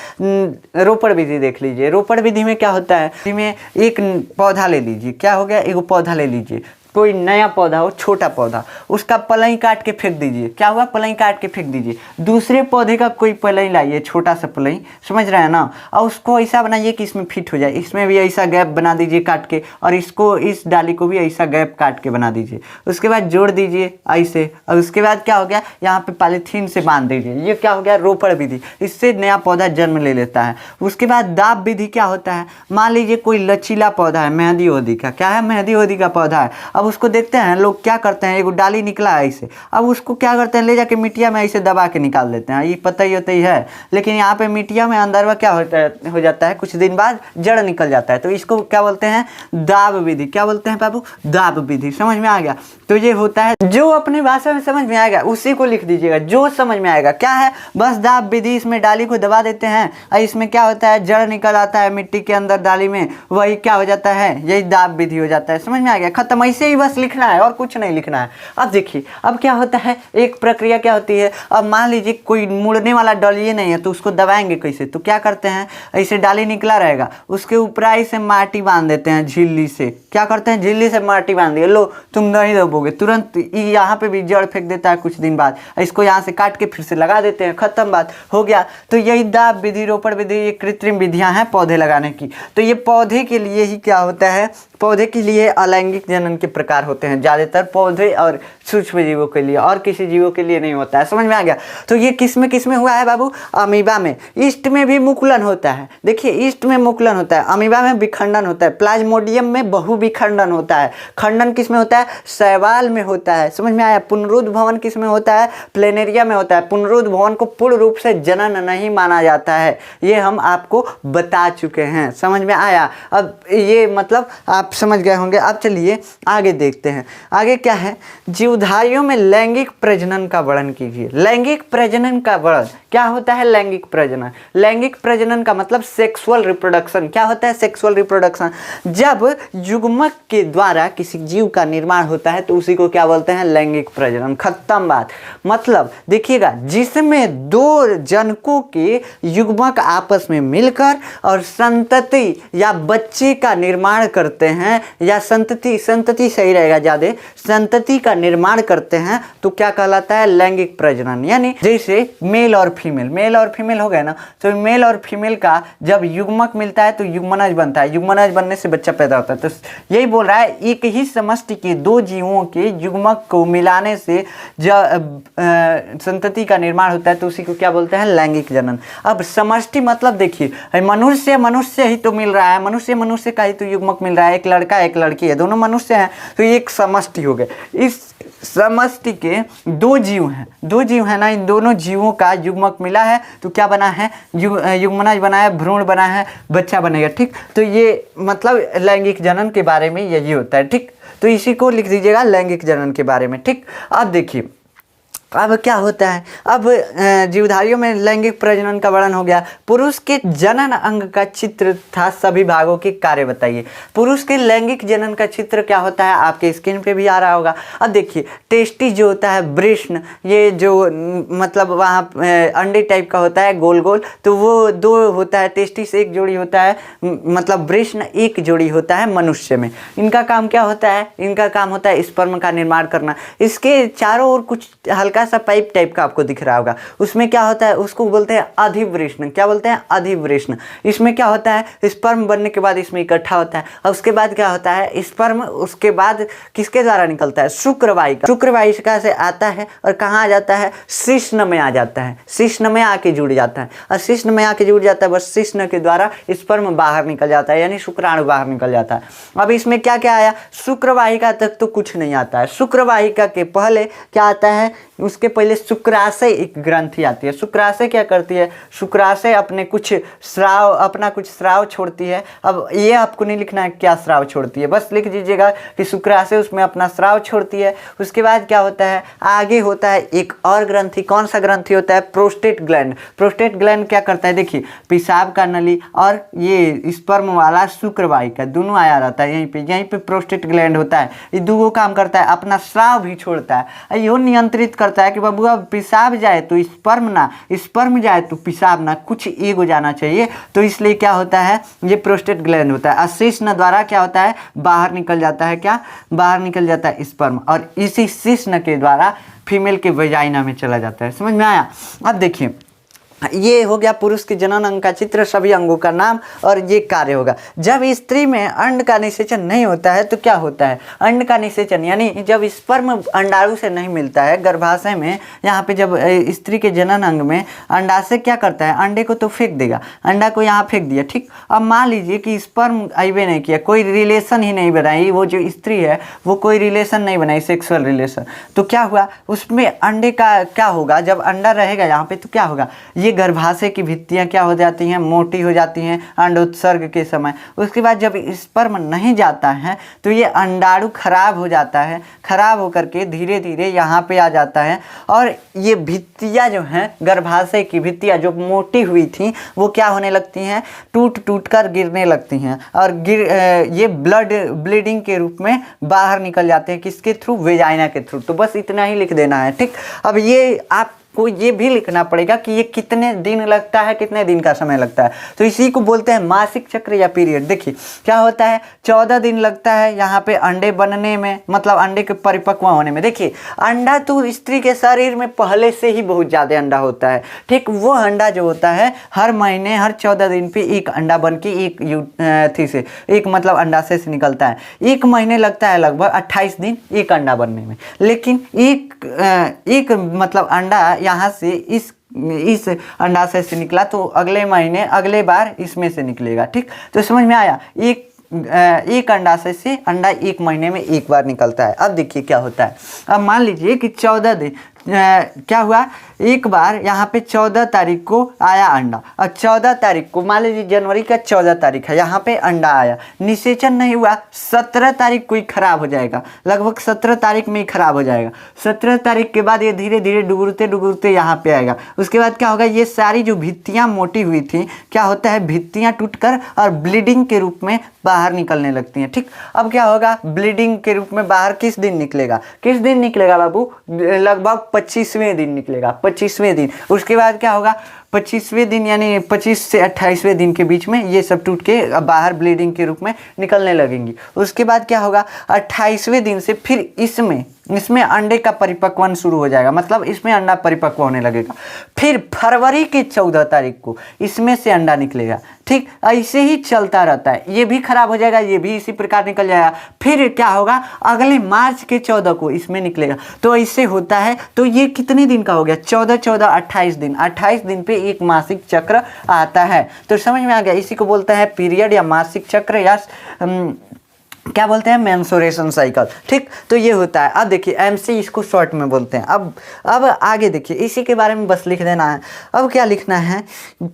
रोपण विधि देख लीजिए। रोपण विधि में क्या होता है, इसमें एक पौधा ले लीजिए, क्या हो गया, एक पौधा ले लीजिए, कोई नया पौधा हो, छोटा पौधा, उसका पलई काट के फेंक दीजिए। क्या हुआ, पलई काट के फेंक दीजिए। दूसरे पौधे का कोई पलई लाइए, छोटा सा पलई, समझ रहे हैं ना, और उसको ऐसा बनाइए कि इसमें फिट हो जाए। इसमें भी ऐसा गैप बना दीजिए काट के, और इसको, इस डाली को भी ऐसा गैप काट के बना दीजिए। उसके बाद जोड़ दीजिए ऐसे, और उसके बाद क्या हो गया, यहाँ पे पॉलीथीन से बांध दीजिए। ये क्या हो गया, रोपण विधि। इससे नया पौधा जन्म ले लेता है। उसके बाद दाब विधि क्या होता है, मान लीजिए कोई लचीला पौधा है, मेहंदी ओदी का, क्या है, मेहंदी ओदी का पौधा है। अब उसको देखते हैं लोग क्या करते हैं, एक डाली निकला है ऐसे, अब उसको क्या करते हैं, ले जाके मिट्टिया में ऐसे दबा के निकाल देते हैं। ये पता ही है, लेकिन यहाँ पे मिट्टिया में अंदर में क्या होता है, हो जाता है, कुछ दिन बाद जड़ निकल जाता है। तो इसको क्या बोलते हैं, दाब विधि। क्या बोलते हैं बाबू, दाब विधि। समझ में आ गया। तो ये होता है, जो अपनी भाषा में समझ में आएगा उसी को लिख दीजिएगा, जो समझ में आएगा। क्या है, बस दाब विधि। इसमें डाली को दबा देते हैं और इसमें क्या होता है, जड़ निकल आता है मिट्टी के अंदर डाली में, वही क्या हो जाता है, यही दाब विधि हो जाता है। समझ में आ गया, खत्म। ऐसे ही बस लिखना है और कुछ नहीं लिखना है। अब देखिए, अब क्या होता है, एक प्रक्रिया क्या होती है। अब मान लीजिए कोई मुड़ने वाला डाली नहीं है, तो उसको दबाएंगे कैसे, तो क्या करते हैं, ऐसे डाली निकला रहेगा, उसके ऊपर से माटी बांध देते हैं झिल्ली से। क्या करते हैं, झिल्ली से माटी बांध दिए, लो तुम नहीं दबोगे, तुरंत यहाँ पे भी जड़ फेंक देता है कुछ दिन बाद। इसको यहाँ से काट के फिर से लगा देते हैं, खत्म, बात हो गया। तो यही दाब विधि, रोपण विधि, ये कृत्रिम विधियां हैं पौधे लगाने की। तो ये पौधे के लिए ही क्या होता है, पौधे के लिए अलैंगिक जनन के प्रकार होते हैं ज़्यादातर, पौधे और सूक्ष्म जीवों के लिए, और किसी जीवों के लिए नहीं होता है। समझ में आ गया। तो ये किस में हुआ है बाबू, अमीबा में। ईस्ट में भी मुकुलन होता है, देखिए ईस्ट में मुकुलन होता है, अमीबा में विखंडन होता है, प्लाज्मोडियम में बहुविखंडन होता है। खंडन किस में होता है, शैवाल में होता है। समझ में आया। पुनरुद्भवन किस में होता है, प्लेनेरिया में होता है। पुनरुद्भवन को पूर्ण रूप से जनन नहीं माना जाता है, ये हम आपको बता चुके हैं। समझ में आया। अब ये मतलब आप समझ गए होंगे। अब चलिए आगे देखते हैं। आगे क्या है, जीवधारियों में लैंगिक प्रजनन का वर्णन कीजिए। लैंगिक प्रजनन का वर्णन क्या होता है, लैंगिक प्रजनन। लैंगिक प्रजनन का मतलब सेक्सुअल रिप्रोडक्शन। क्या होता है, सेक्सुअल रिप्रोडक्शन। जब युग्मक के द्वारा किसी जीव का निर्माण होता है तो उसी को क्या बोलते हैं, लैंगिक प्रजनन। खत्म बात। मतलब देखिएगा, जिसमें दो जनकों के युग्मक आपस में मिलकर और संतति या बच्चे का निर्माण करते हैं, या संतति सही रहेगा ज़्यादा, संतति का निर्माण करते हैं, तो क्या कहलाता है, लैंगिक प्रजनन। यानी जैसे मेल और फीमेल हो गए ना, तो मेल और फीमेल का जब युग्मक मिलता है तो युग्मनज बनता है, युग्मनज बनने से बच्चा पैदा होता है। तो यही बोल रहा है, एक ही समष्टि के दो जीवों के युग्मक को मिलाने से जब संतति का निर्माण होता है तो उसी को क्या बोलते हैं, लैंगिक जनन। अब समष्टि मतलब देखिए, मनुष्य ही तो मिल रहा है, मनुष्य का ही तो युग्मक मिल रहा है, एक लड़का एक लड़की है, दोनों मनुष्य हैं, तो ये एक समष्टि हो गए। इस समष्टि के दो जीव हैं ना, इन दोनों जीवों का युग्मक मिला है तो क्या बना है, युग्मनज बना है, भ्रूण बना है, बच्चा बनेगा। ठीक, तो ये मतलब लैंगिक जनन के बारे में यही होता है। ठीक, तो इसी को लिख दीजिएगा लैंगिक जनन के बारे में। ठीक, अब देखिए अब क्या होता है, अब जीवधारियों में लैंगिक प्रजनन का वर्णन हो गया। पुरुष के जनन अंग का चित्र था, सभी भागों के कार्य बताइए। पुरुष के लैंगिक जनन का चित्र क्या होता है, आपके स्क्रीन पे भी आ रहा होगा। अब देखिए, टेस्टी जो होता है, वृषण, ये जो मतलब वहाँ अंडे टाइप का होता है गोल गोल, तो वो दो होता है। टेस्टी से एक जोड़ी होता है, मतलब वृषण एक जोड़ी होता है मनुष्य में। इनका काम क्या होता है, इनका काम होता है स्पर्म का निर्माण करना। इसके चारों ओर कुछ हल्का सा पाइप टाइप का आपको दिख रहा होगा, उसमें क्या होता है, उसको बोलते हैं अधिवृषण। क्या बोलते हैं, अधिवृषण। इसमें क्या होता है, स्पर्म बनने के बाद इसमें इकट्ठा होता है, और उसके बाद क्या होता है, स्पर्म उसके बाद किसके द्वारा निकलता है, शुक्रवाहिका। शुक्रवाहिका से आता है और कहाँ आ जाता है, शिश्न में आ जाता है, शिश्न में आके जुड़ जाता है, और शिश्न में आके जुड़ जाता है, बस शिश्न के द्वारा स्पर्म बाहर निकल जाता है, यानी शुक्राणु बाहर निकल जाता है। अब इसमें क्या क्या आया, शुक्रवाहिका तक तो कुछ नहीं आता है। शुक्रवाहिका के पहले क्या आता है, उसके पहले शुक्राशय एक ग्रंथि आती है। शुक्राशय क्या करती है? शुक्राशय अपना कुछ स्राव छोड़ती है। अब ये आपको नहीं लिखना है क्या स्राव छोड़ती है, बस लिख दीजिएगा कि शुक्राशय उसमें अपना स्राव छोड़ती है। उसके बाद क्या होता है, आगे होता है एक और ग्रंथि। कौन सा ग्रंथि होता है? Prostate gland. प्रोस्टेट ग्लैंड क्या करता है? देखिए, पेशाब का नली और ये स्पर्म वाला शुक्रवाहिका दोनों आया रहता है यहीं पे प्रोस्टेट ग्लैंड होता है। ये दो काम करता है, अपना स्राव भी छोड़ता है। यो नियंत्रित करता है कि बाबू अब पेशाब जाए तो स्पर्म ना, स्पर्म जाए तो पेशाब ना, कुछ एक हो जाना चाहिए। तो इसलिए क्या होता है, ये प्रोस्टेट ग्लैंड होता है। और शिश्न द्वारा क्या होता है, बाहर निकल जाता है। क्या बाहर निकल जाता है? स्पर्म। और इसी शिश्न के द्वारा फीमेल के वेजाइना में चला जाता है। समझ में आया? अब देखिए, ये हो गया पुरुष के जनन अंग का चित्र, सभी अंगों का नाम और ये कार्य होगा। जब स्त्री में अंड का निषेचन नहीं होता है तो क्या होता है? अंड का निषेचन यानी जब स्पर्म अंडाणु से नहीं मिलता है गर्भाशय में, यहाँ पे जब स्त्री के जनन अंग में अंडाशय क्या करता है, अंडे को तो फेंक देगा, अंडा को यहाँ फेंक दिया। ठीक, अब मान लीजिए कि स्पर्म आइबे नहीं किया, कोई रिलेशन ही नहीं बनाई, वो जो स्त्री है वो कोई रिलेशन नहीं बनाई, सेक्सुअल रिलेशन, तो क्या हुआ उसमें अंडे का क्या होगा? जब अंडा रहेगा यहाँ पे तो क्या होगा, ये गर्भाशय की भित्तियां क्या हो जाती हैं, मोटी हो जाती हैं अंडोत्सर्ग के समय। उसके बाद जब स्पर्म नहीं जाता है तो ये अंडाणु खराब हो जाता है, खराब होकर के धीरे धीरे यहाँ पे आ जाता है और ये भित्तियां जो हैं, गर्भाशय की भित्तियां जो मोटी हुई थी वो क्या होने लगती हैं, टूट कर गिरने लगती हैं और ये ब्लीडिंग के रूप में बाहर निकल जाते हैं। किसके थ्रू? वेजाइना के थ्रू। तो बस इतना ही लिख देना है। ठीक, अब ये आप को ये भी लिखना पड़ेगा कि ये कितने दिन लगता है, कितने दिन का समय लगता है। तो इसी को बोलते हैं मासिक चक्र या पीरियड। देखिए क्या होता है, 14 दिन लगता है यहाँ पे अंडे बनने में, मतलब अंडे के परिपक्व होने में। देखिए अंडा तो स्त्री के शरीर में पहले से ही बहुत ज़्यादा अंडा होता है। ठीक, वो अंडा जो होता है हर महीने हर 14 दिन पे एक अंडा बन के एक मतलब अंडाशय से निकलता है। एक महीने लगता है लगभग 28 दिन एक अंडा बनने में, लेकिन एक मतलब अंडा यहाँ से इस अंडाशय से निकला तो अगले महीने अगले बार इसमें से निकलेगा। ठीक, तो समझ में आया? एक अंडाशय से अंडा एक महीने में एक बार निकलता है। अब देखिए क्या होता है, अब मान लीजिए कि 14 दिन क्या हुआ, एक बार यहाँ पे 14 तारीख को आया अंडा और 14 तारीख को, मान लीजिए जनवरी का 14 तारीख है, यहाँ पे अंडा आया, निषेचन नहीं हुआ, 17 तारीख को ही खराब हो जाएगा, लगभग 17 तारीख में ही खराब हो जाएगा। 17 तारीख के बाद ये धीरे धीरे डुबुरते यहाँ पे आएगा। उसके बाद क्या होगा, ये सारी जो भित्तियाँ मोटी हुई थी, क्या होता है, भित्तियाँ टूटकर और ब्लीडिंग के रूप में बाहर निकलने लगती हैं। ठीक, अब क्या होगा, ब्लीडिंग के रूप में बाहर किस दिन निकलेगा बाबू? लगभग 25वें दिन निकलेगा, 25वें दिन। उसके बाद क्या होगा, 25वें दिन यानी 25 से 28वें दिन के बीच में ये सब टूट के बाहर ब्लीडिंग के रूप में निकलने लगेंगी। उसके बाद क्या होगा, 28वें दिन से फिर इसमें अंडे का परिपक्वन शुरू हो जाएगा, मतलब इसमें अंडा परिपक्व होने लगेगा। फिर फरवरी के 14 तारीख को इसमें से अंडा निकलेगा। ठीक, ऐसे ही चलता रहता है, ये भी खराब हो जाएगा, ये भी इसी प्रकार निकल जाएगा। फिर क्या होगा, अगले मार्च के 14 को इसमें निकलेगा। तो ऐसे होता है। तो ये कितने दिन का हो गया, 14 28 दिन, 28 दिन पे एक मासिक चक्र आता है। तो समझ में आ गया, इसी को बोलते हैं पीरियड या मासिक चक्र या क्या बोलते हैं, मेंस्ट्रुएशन साइकिल। ठीक, तो ये होता है। अब देखिए एमसी इसको शॉर्ट में बोलते हैं। अब आगे देखिए, इसी के बारे में बस लिख देना है। अब क्या लिखना है,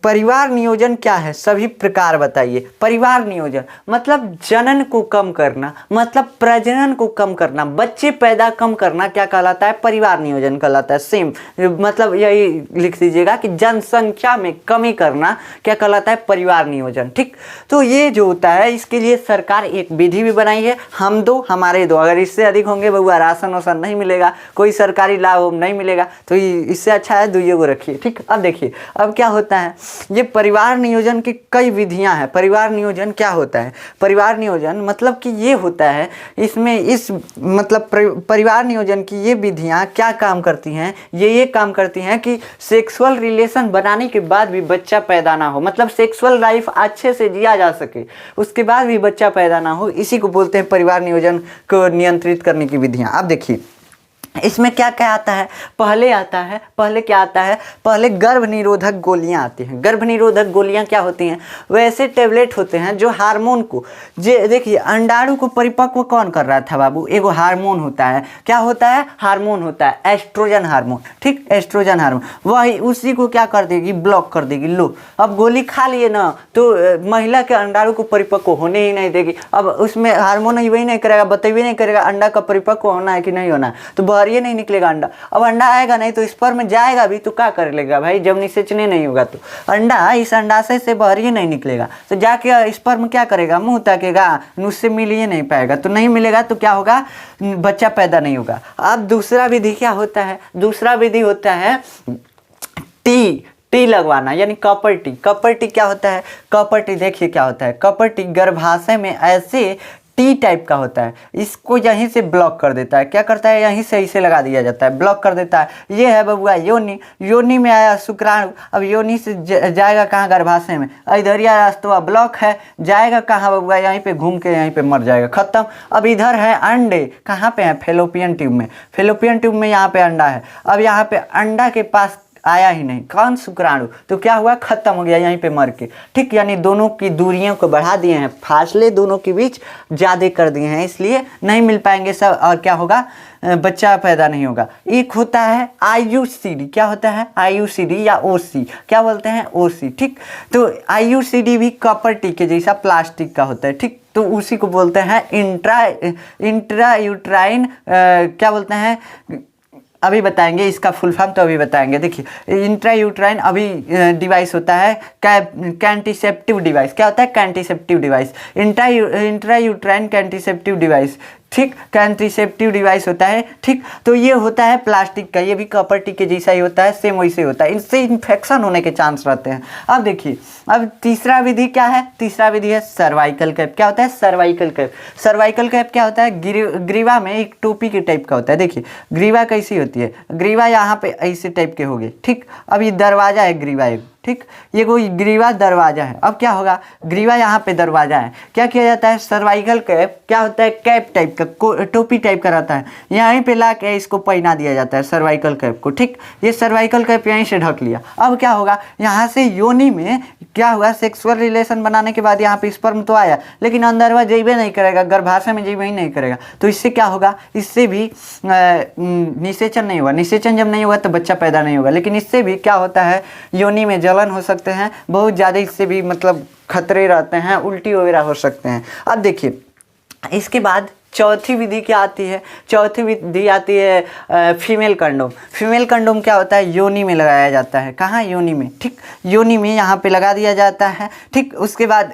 परिवार नियोजन क्या है, सभी प्रकार बताइए। परिवार नियोजन मतलब जनन को कम करना, मतलब प्रजनन को कम करना, बच्चे पैदा कम करना, क्या कहलाता है, परिवार नियोजन कहलाता है। सेम मतलब यही लिख दीजिएगा कि जनसंख्या में कमी करना क्या कहलाता है, परिवार नियोजन। ठीक, तो ये जो होता है इसके लिए सरकार एक विधि भी बनाई है, हम दो हमारे दो। अगर इससे अधिक होंगे बउआ राशन वासन नहीं मिलेगा, कोई सरकारी लाभ नहीं मिलेगा, तो इससे अच्छा है दुइये को रखिए। ठीक, अब देखिए अब क्या होता है, ये परिवार नियोजन की कई विधियां हैं। परिवार नियोजन क्या होता है, परिवार नियोजन मतलब कि ये होता है, इसमें इस मतलब परिवार नियोजन की ये विधियां क्या काम करती हैं, ये काम करती हैं कि सेक्सुअल रिलेशन बनाने के बाद भी बच्चा पैदा ना हो, मतलब सेक्सुअल लाइफ अच्छे से जिया जा सके, उसके बाद भी बच्चा पैदा ना हो, इसी को बोलते हैं परिवार नियोजन को नियंत्रित करने की विधियां। अब देखिए इसमें क्या क्या आता है, पहले क्या आता है, पहले गर्भ निरोधक गोलियां आती हैं। गर्भ निरोधक गोलियां क्या होती हैं, वैसे टेबलेट होते हैं जो हार्मोन को, देखिए अंडाणु को परिपक्व कौन कर रहा था बाबू, एगो हार्मोन होता है, क्या होता है, हार्मोन होता है, एस्ट्रोजन हार्मोन, ठीक, एस्ट्रोजन हार्मोन, वही उसी को क्या कर देगी, ब्लॉक कर देगी। लो अब गोली खा लिए ना तो महिला के अंडाणु को परिपक्व होने ही नहीं देगी। अब उसमें हार्मोन ही वही नहीं करेगा, बतेबे नहीं करेगा अंडा का परिपक्व होना है कि नहीं होना है, तो बाहर ये नहीं निकलेगा अंडा। अब अंडा आएगा नहीं तो स्पर्म में जाएगा भी तो क्या कर लेगा भाई, जब निषेचन नहीं होगा तो अंडा इस अंडाशय से बाहर ही नहीं निकलेगा, तो जाके स्पर्म क्या करेगा, मुंह ताकेगा, उससे मिल ही नहीं पाएगा, तो नहीं मिलेगा तो क्या होगा, बच्चा पैदा नहीं होगा। अब दूसरा विधि क्या होता है, दूसरा विधि होता है टी लगवाना, यानी कॉपर टी। कॉपर टी क्या होता है, कॉपर टी देखिए क्या होता है, कॉपर टी गर्भाशय में ऐसे टी टाइप का होता है, इसको यहीं से ब्लॉक कर देता है, क्या करता है, यहीं से इसे लगा दिया जाता है, ब्लॉक कर देता है। ये है बबुआ योनि, योनि में आया शुक्राणु, अब योनि से जाएगा कहाँ, गर्भाशय में, इधर या रास्तवा ब्लॉक है, जाएगा कहाँ बबुआ, यहीं पे घूम के यहीं पे मर जाएगा, खत्म। अब इधर है अंडे, कहाँ पे है, फेलोपियन ट्यूब में, फेलोपियन ट्यूब में यहाँ पे अंडा है। अब यहाँ पे अंडा के पास आया ही नहीं, कौन, शुक्राणु, तो क्या हुआ, खत्म हो गया यहीं पे मर के, ठीक, यानी दोनों की दूरियों को बढ़ा दिए हैं, फासले दोनों के बीच ज़्यादा कर दिए हैं, इसलिए नहीं मिल पाएंगे सब, और क्या होगा, बच्चा पैदा नहीं होगा। एक होता है IUCD, क्या होता है, IUCD या OC, क्या बोलते हैं, OC, ठीक, तो IUCD भी कॉपर टी के जैसा प्लास्टिक का होता है, ठीक, तो उसी को बोलते हैं इंट्रा यूट्राइन, क्या बोलते हैं, अभी बताएंगे इसका फुल फॉर्म, तो अभी बताएंगे। देखिए इंट्रा यूट्राइन अभी डिवाइस होता है, कैंटीसेप्टिव डिवाइस, क्या होता है, कैंटीसेप्टिव डिवाइस, इंट्रा यूट्राइन कैंटीसेप्टिव डिवाइस, ठीक, कैंटीसेप्टिव डिवाइस होता है, ठीक, तो ये होता है प्लास्टिक का, ये भी कॉपर टी के जैसा ही होता है, सेम वैसे होता है, इनसे इन्फेक्शन होने के चांस रहते हैं। अब देखिए, अब तीसरा विधि क्या है, तीसरा विधि है सर्वाइकल कैप। क्या होता है, सर्वाइकल कैप, सर्वाइकल कैप क्या होता है, ग्रीवा में एक टोपी के टाइप का होता है। देखिए ग्रीवा कैसी होती है, ग्रीवा यहाँ पे ऐसे टाइप के होंगे, ठीक, अब ये दरवाजा है ग्रीवा एक, ठीक, ये कोई ग्रीवा दरवाजा है। अब क्या होगा, ग्रीवा यहाँ पे दरवाजा है, क्या किया जाता है, सर्वाइकल कैप क्या होता है, कैप टाइप का, टोपी टाइप का रहता है, यहीं पे ला के इसको पहना दिया जाता है सर्वाइकल कैप को, ठीक, ये सर्वाइकल कैप यहीं से ढक लिया। अब क्या होगा, यहाँ से योनि में क्या हुआ, सेक्सुअल रिलेशन बनाने के बाद यहाँ पे स्पर्म तो आया, लेकिन अंदर वह जेबे नहीं करेगा, गर्भाशय में जेबे ही नहीं करेगा, तो इससे क्या होगा, इससे भी निषेचन नहीं होगा, निषेचन जब नहीं होगा तो बच्चा पैदा नहीं होगा। लेकिन इससे भी क्या होता है, योनि में जलन हो सकते हैं बहुत ज़्यादा, इससे भी मतलब खतरे रहते हैं, उल्टी वगैरह हो सकते हैं। अब देखिए इसके बाद चौथी विधि क्या आती है, चौथी विधि आती है फीमेल कंडोम। फीमेल कंडोम क्या होता है, योनि में लगाया जाता है, कहाँ, योनि में, ठीक, योनि में यहाँ पे लगा दिया जाता है, ठीक, उसके बाद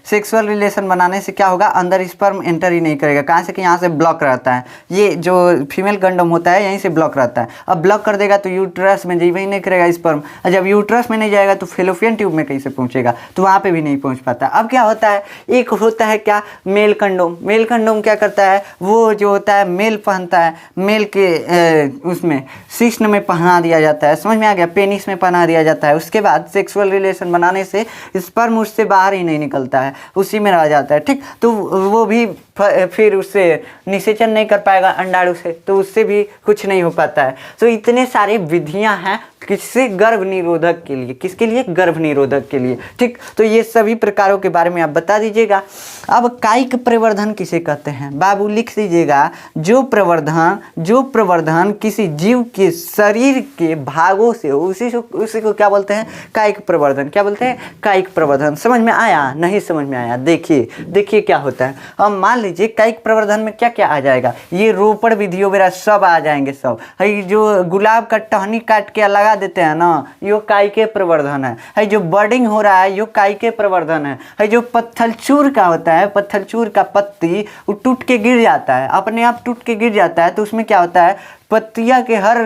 सेक्सुअल रिलेशन बनाने से क्या होगा, अंदर स्पर्म एंटर ही नहीं करेगा, कहाँ से कि यहाँ से ब्लॉक रहता है, ये जो फीमेल कंडोम होता है यहीं से ब्लॉक रहता है। अब ब्लॉक कर देगा तो यूट्रस में जाए ही नहीं करेगा स्पर्म, और जब यूट्रस में नहीं जाएगा तो फेलोपियन ट्यूब में कैसे पहुँचेगा, तो वहाँ पर भी नहीं पहुँच पाता। अब क्या होता है, एक होता है क्या, मेल कंडोम। मेल कंडोम क्या करता है, वो जो होता है मेल पहनता है, मेल के उसमें शिश्न में पहना दिया जाता है, समझ में आ गया, पेनिस में पहना दिया जाता है, उसके बाद सेक्सुअल रिलेशन बनाने से स्पर्म उससे बाहर ही नहीं निकलता है, उसी में रह जाता है, ठीक, तो वो भी फिर उससे निषेचन नहीं कर पाएगा अंडाणु से, तो उससे भी कुछ नहीं हो पाता है। तो इतने सारे विधियां हैं किससे, गर्भ निरोधक के लिए, किसके लिए, गर्भ निरोधक के लिए, ठीक, तो ये सभी प्रकारों के बारे में आप बता दीजिएगा। अब कायिक प्रवर्धन किसे कहते हैं बाबू, लिख दीजिएगा, जो प्रवर्धन किसी जीव के शरीर के भागों से हो उसी को क्या बोलते हैं, कायिक प्रवर्धन। क्या बोलते हैं, कायिक प्रवर्धन। समझ में आया, नहीं समझ में आया, देखिए क्या होता है। अब मान लीजिए कायिक प्रवर्धन में क्या क्या आ जाएगा, ये रोपण विधि वगैरह सब आ जाएंगे, सब है, जो गुलाब का टहनी काट के लगा देते हैं ना, यो कायिक प्रवर्धन है, जो बर्डिंग हो रहा है यो कायिक प्रवर्धन है, जो पत्थलचूर का होता है, पत्थलचूर का पत्ती वो टूट के गिर जाता है, अपने आप टूट के गिर जाता है, तो उसमें क्या होता है, पत्तियां के हर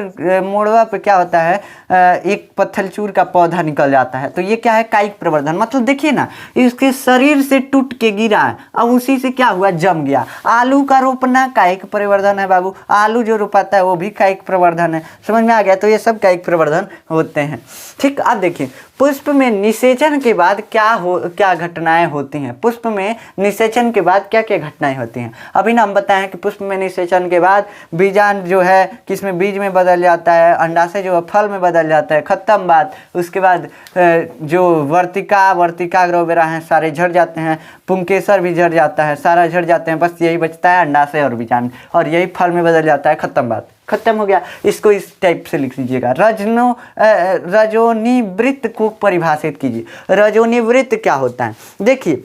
मोड़वा पे क्या होता है, एक पत्थलचूर का पौधा निकल जाता है, तो ये क्या है, कायिक प्रवर्धन। मतलब देखिए ना, इसके शरीर से टूट के गिरा है, अब उसी से क्या हुआ, जम गया। आलू का रोपना कायिक प्रवर्धन है बाबू, आलू जो रोपाता है वो भी कायिक प्रवर्धन है, समझ में आ गया। तो ये सब कायिक प्रवर्धन होते हैं, ठीक। अब देखिए पुष्प में निषेचन के बाद क्या घटनाएं होती हैं? पुष्प में निषेचन के बाद क्या क्या घटनाएं होती हैं? अभी ना हम बताएं कि पुष्प में निषेचन के बाद बीजांड जो है किसमें, बीज में बदल जाता है, अंडाशय जो है फल में बदल जाता है, खत्म बात। उसके बाद जो वर्तिकाग्र वगैरह हैं सारे झड़ जाते हैं, पुंकेसर भी झड़ जाता है, सारा झड़ जाते हैं, बस यही बचता है अंडाशय और बीजांड, और यही फल में बदल जाता है, खत्म बात, खत्म हो गया। इसको इस टाइप से लिख लीजिएगा। रजोनिवृत्त को परिभाषित कीजिए। रजोनिवृत्त क्या होता है? देखिए,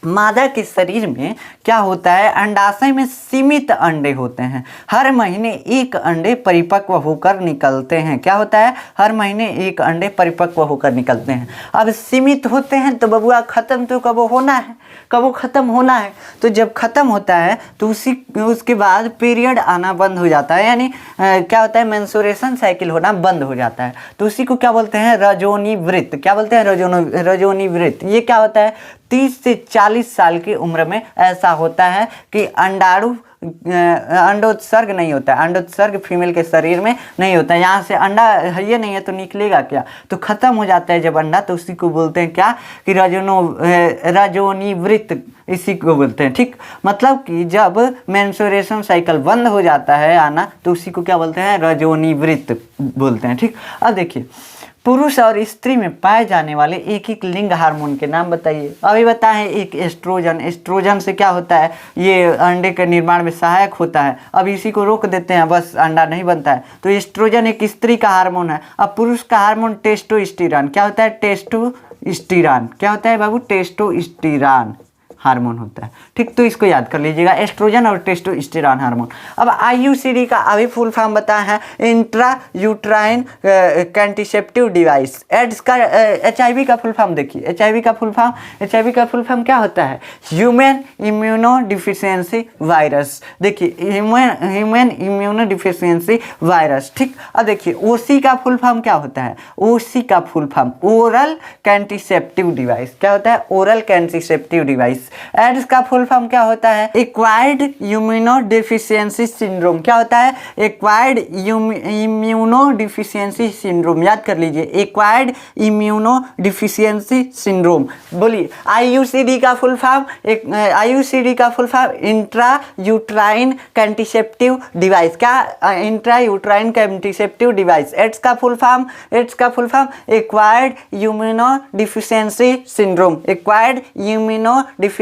मादा के शरीर में क्या होता है, अंडाशय में सीमित अंडे होते हैं, हर महीने एक अंडे परिपक्व होकर निकलते हैं। क्या होता है? हर महीने एक अंडे परिपक्व होकर निकलते हैं। अब सीमित होते हैं तो बबुआ खत्म तो कब होना है, कब खत्म होना है। तो जब खत्म होता है तो उसके बाद पीरियड आना बंद हो जाता है, यानी क्या होता है, मेंस्ट्रुएशन साइकिल होना बंद हो जाता है। तो उसी को क्या बोलते हैं? रजोनिवृत्त। क्या बोलते हैं? रजोनिवृत्त। ये क्या होता है? 30 से 40 साल की उम्र में ऐसा होता है कि अंडोत्सर्ग नहीं होता है, अंडोत्सर्ग फीमेल के शरीर में नहीं होता है। यहाँ से अंडा है ये नहीं है तो निकलेगा क्या? तो खत्म हो जाता है जब अंडा, तो उसी को बोलते हैं क्या कि रजोनिवृत्त, इसी को बोलते हैं। ठीक, मतलब कि जब मेंस्ट्रुएशन साइकिल बंद हो जाता है आना तो उसी को क्या बोलते हैं? रजोनिवृत्त बोलते हैं। ठीक, अब देखिए, पुरुष और स्त्री में पाए जाने वाले एक एक लिंग हार्मोन के नाम बताइए। अभी बताएं, एक एस्ट्रोजन। एस्ट्रोजन से क्या होता है? ये अंडे के निर्माण में सहायक होता है। अब इसी को रोक देते हैं, बस अंडा नहीं बनता है। तो एस्ट्रोजन एक स्त्री का हार्मोन है। अब पुरुष का हार्मोन टेस्टोस्टेरॉन। क्या होता है? टेस्टोस्टेरॉन। क्या होता है बाबू? टेस्टोस्टेरॉन हार्मोन होता है। ठीक, तो इसको याद कर लीजिएगा, एस्ट्रोजन और टेस्टोस्टेरॉन हार्मोन। अब IUCD का अभी फुल फॉर्म बताया है, intra uterine contraceptive device. AIDS का HIV का फुल फॉर्म देखिए। HIV का फुल फॉर्म क्या होता है? Human immuno deficiency virus. देखिए, ह्यूमन इम्यूनो डिफिशियंसी वायरस। ठीक, अब देखिए, OC का फुल फॉर्म क्या होता है? OC का full form oral contraceptive device. क्या होता है? Oral contraceptive device. एड्स का फुल फॉर्म क्या होता है? Acquired immunodeficiency syndrome. क्या होता है? Acquired immunodeficiency syndrome. याद कर लीजिए, एक्वायर्ड इम्यूनो डिफिशियंसी सिंड्रोम। बोलिए, IUCD का फुल फॉर्म, IUCD का full form intra uterine contraceptive device. क्या? Intra uterine contraceptive device. AIDS का full form acquired immunodeficiency syndrome. Acquired immunodeficiency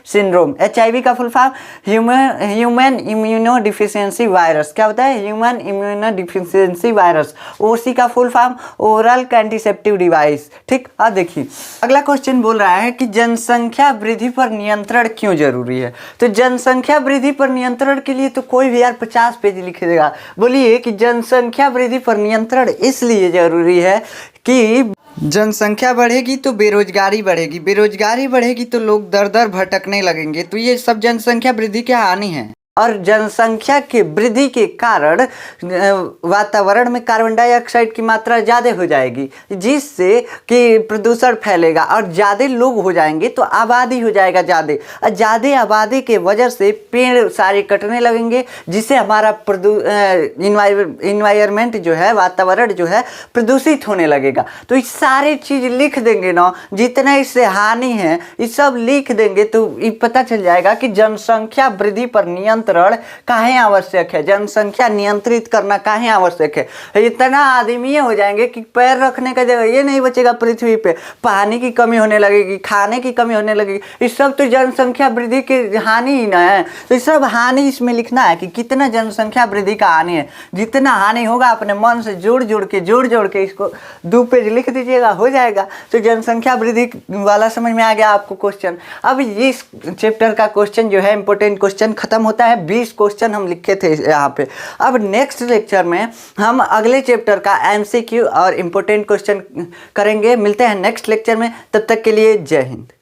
syndrome. HIV का full form human immuno deficiency virus. क्या होता है? Human immuno deficiency virus. OC का full form oral contraceptive device. ठीक, अब देखिए, अगला क्वेश्चन बोल रहा है कि जनसंख्या वृद्धि पर नियंत्रण क्यों जरूरी है? तो जनसंख्या वृद्धि पर नियंत्रण के लिए तो कोई भी यार 50 पेज लिख देगा। बोलिए कि जनसंख्या वृद्धि पर नियंत्रण इसलिए जरूरी है कि जनसंख्या बढ़ेगी तो बेरोजगारी बढ़ेगी, बेरोजगारी बढ़ेगी तो लोग दर दर भटकने लगेंगे। तो ये सब जनसंख्या वृद्धि की हानि है। और जनसंख्या के वृद्धि के कारण वातावरण में कार्बन डाइऑक्साइड की मात्रा ज़्यादा हो जाएगी, जिससे कि प्रदूषण फैलेगा। और ज़्यादा लोग हो जाएंगे तो आबादी हो जाएगा ज़्यादा, और ज़्यादा आबादी के वजह से पेड़ सारे कटने लगेंगे, जिससे हमारा इन्वायरमेंट जो है, वातावरण जो है, प्रदूषित होने लगेगा। तो ये सारी चीज़ लिख देंगे ना, जितना इससे हानि है ये सब लिख देंगे तो ये पता चल जाएगा कि जनसंख्या वृद्धि पर नियंत्रण काहे आवश्यक है, जनसंख्या नियंत्रित करना काहे आवश्यक है। इतना आदमी हो जाएंगे कि पैर रखने का जगह ये नहीं बचेगा पृथ्वी पे, पानी की कमी होने लगेगी, खाने की कमी होने लगेगी। इस सब तो जनसंख्या वृद्धि की हानि ही ना है। तो इस सब हानि इसमें लिखना है कि कितना जनसंख्या वृद्धि का हानि है। जितना हानि होगा अपने मन से जोड़ जोड़ के इसको 2 पेज लिख दीजिएगा, हो जाएगा। तो जनसंख्या वृद्धि वाला समझ में आ गया आपको क्वेश्चन। अब इस चैप्टर का क्वेश्चन जो है, इंपॉर्टेंट क्वेश्चन खत्म होता है। 20 क्वेश्चन हम लिखे थे यहाँ पे। अब नेक्स्ट लेक्चर में हम अगले चैप्टर का MCQ और इम्पोर्टेंट क्वेश्चन करेंगे। मिलते हैं नेक्स्ट लेक्चर में, तब तक के लिए जय हिंद।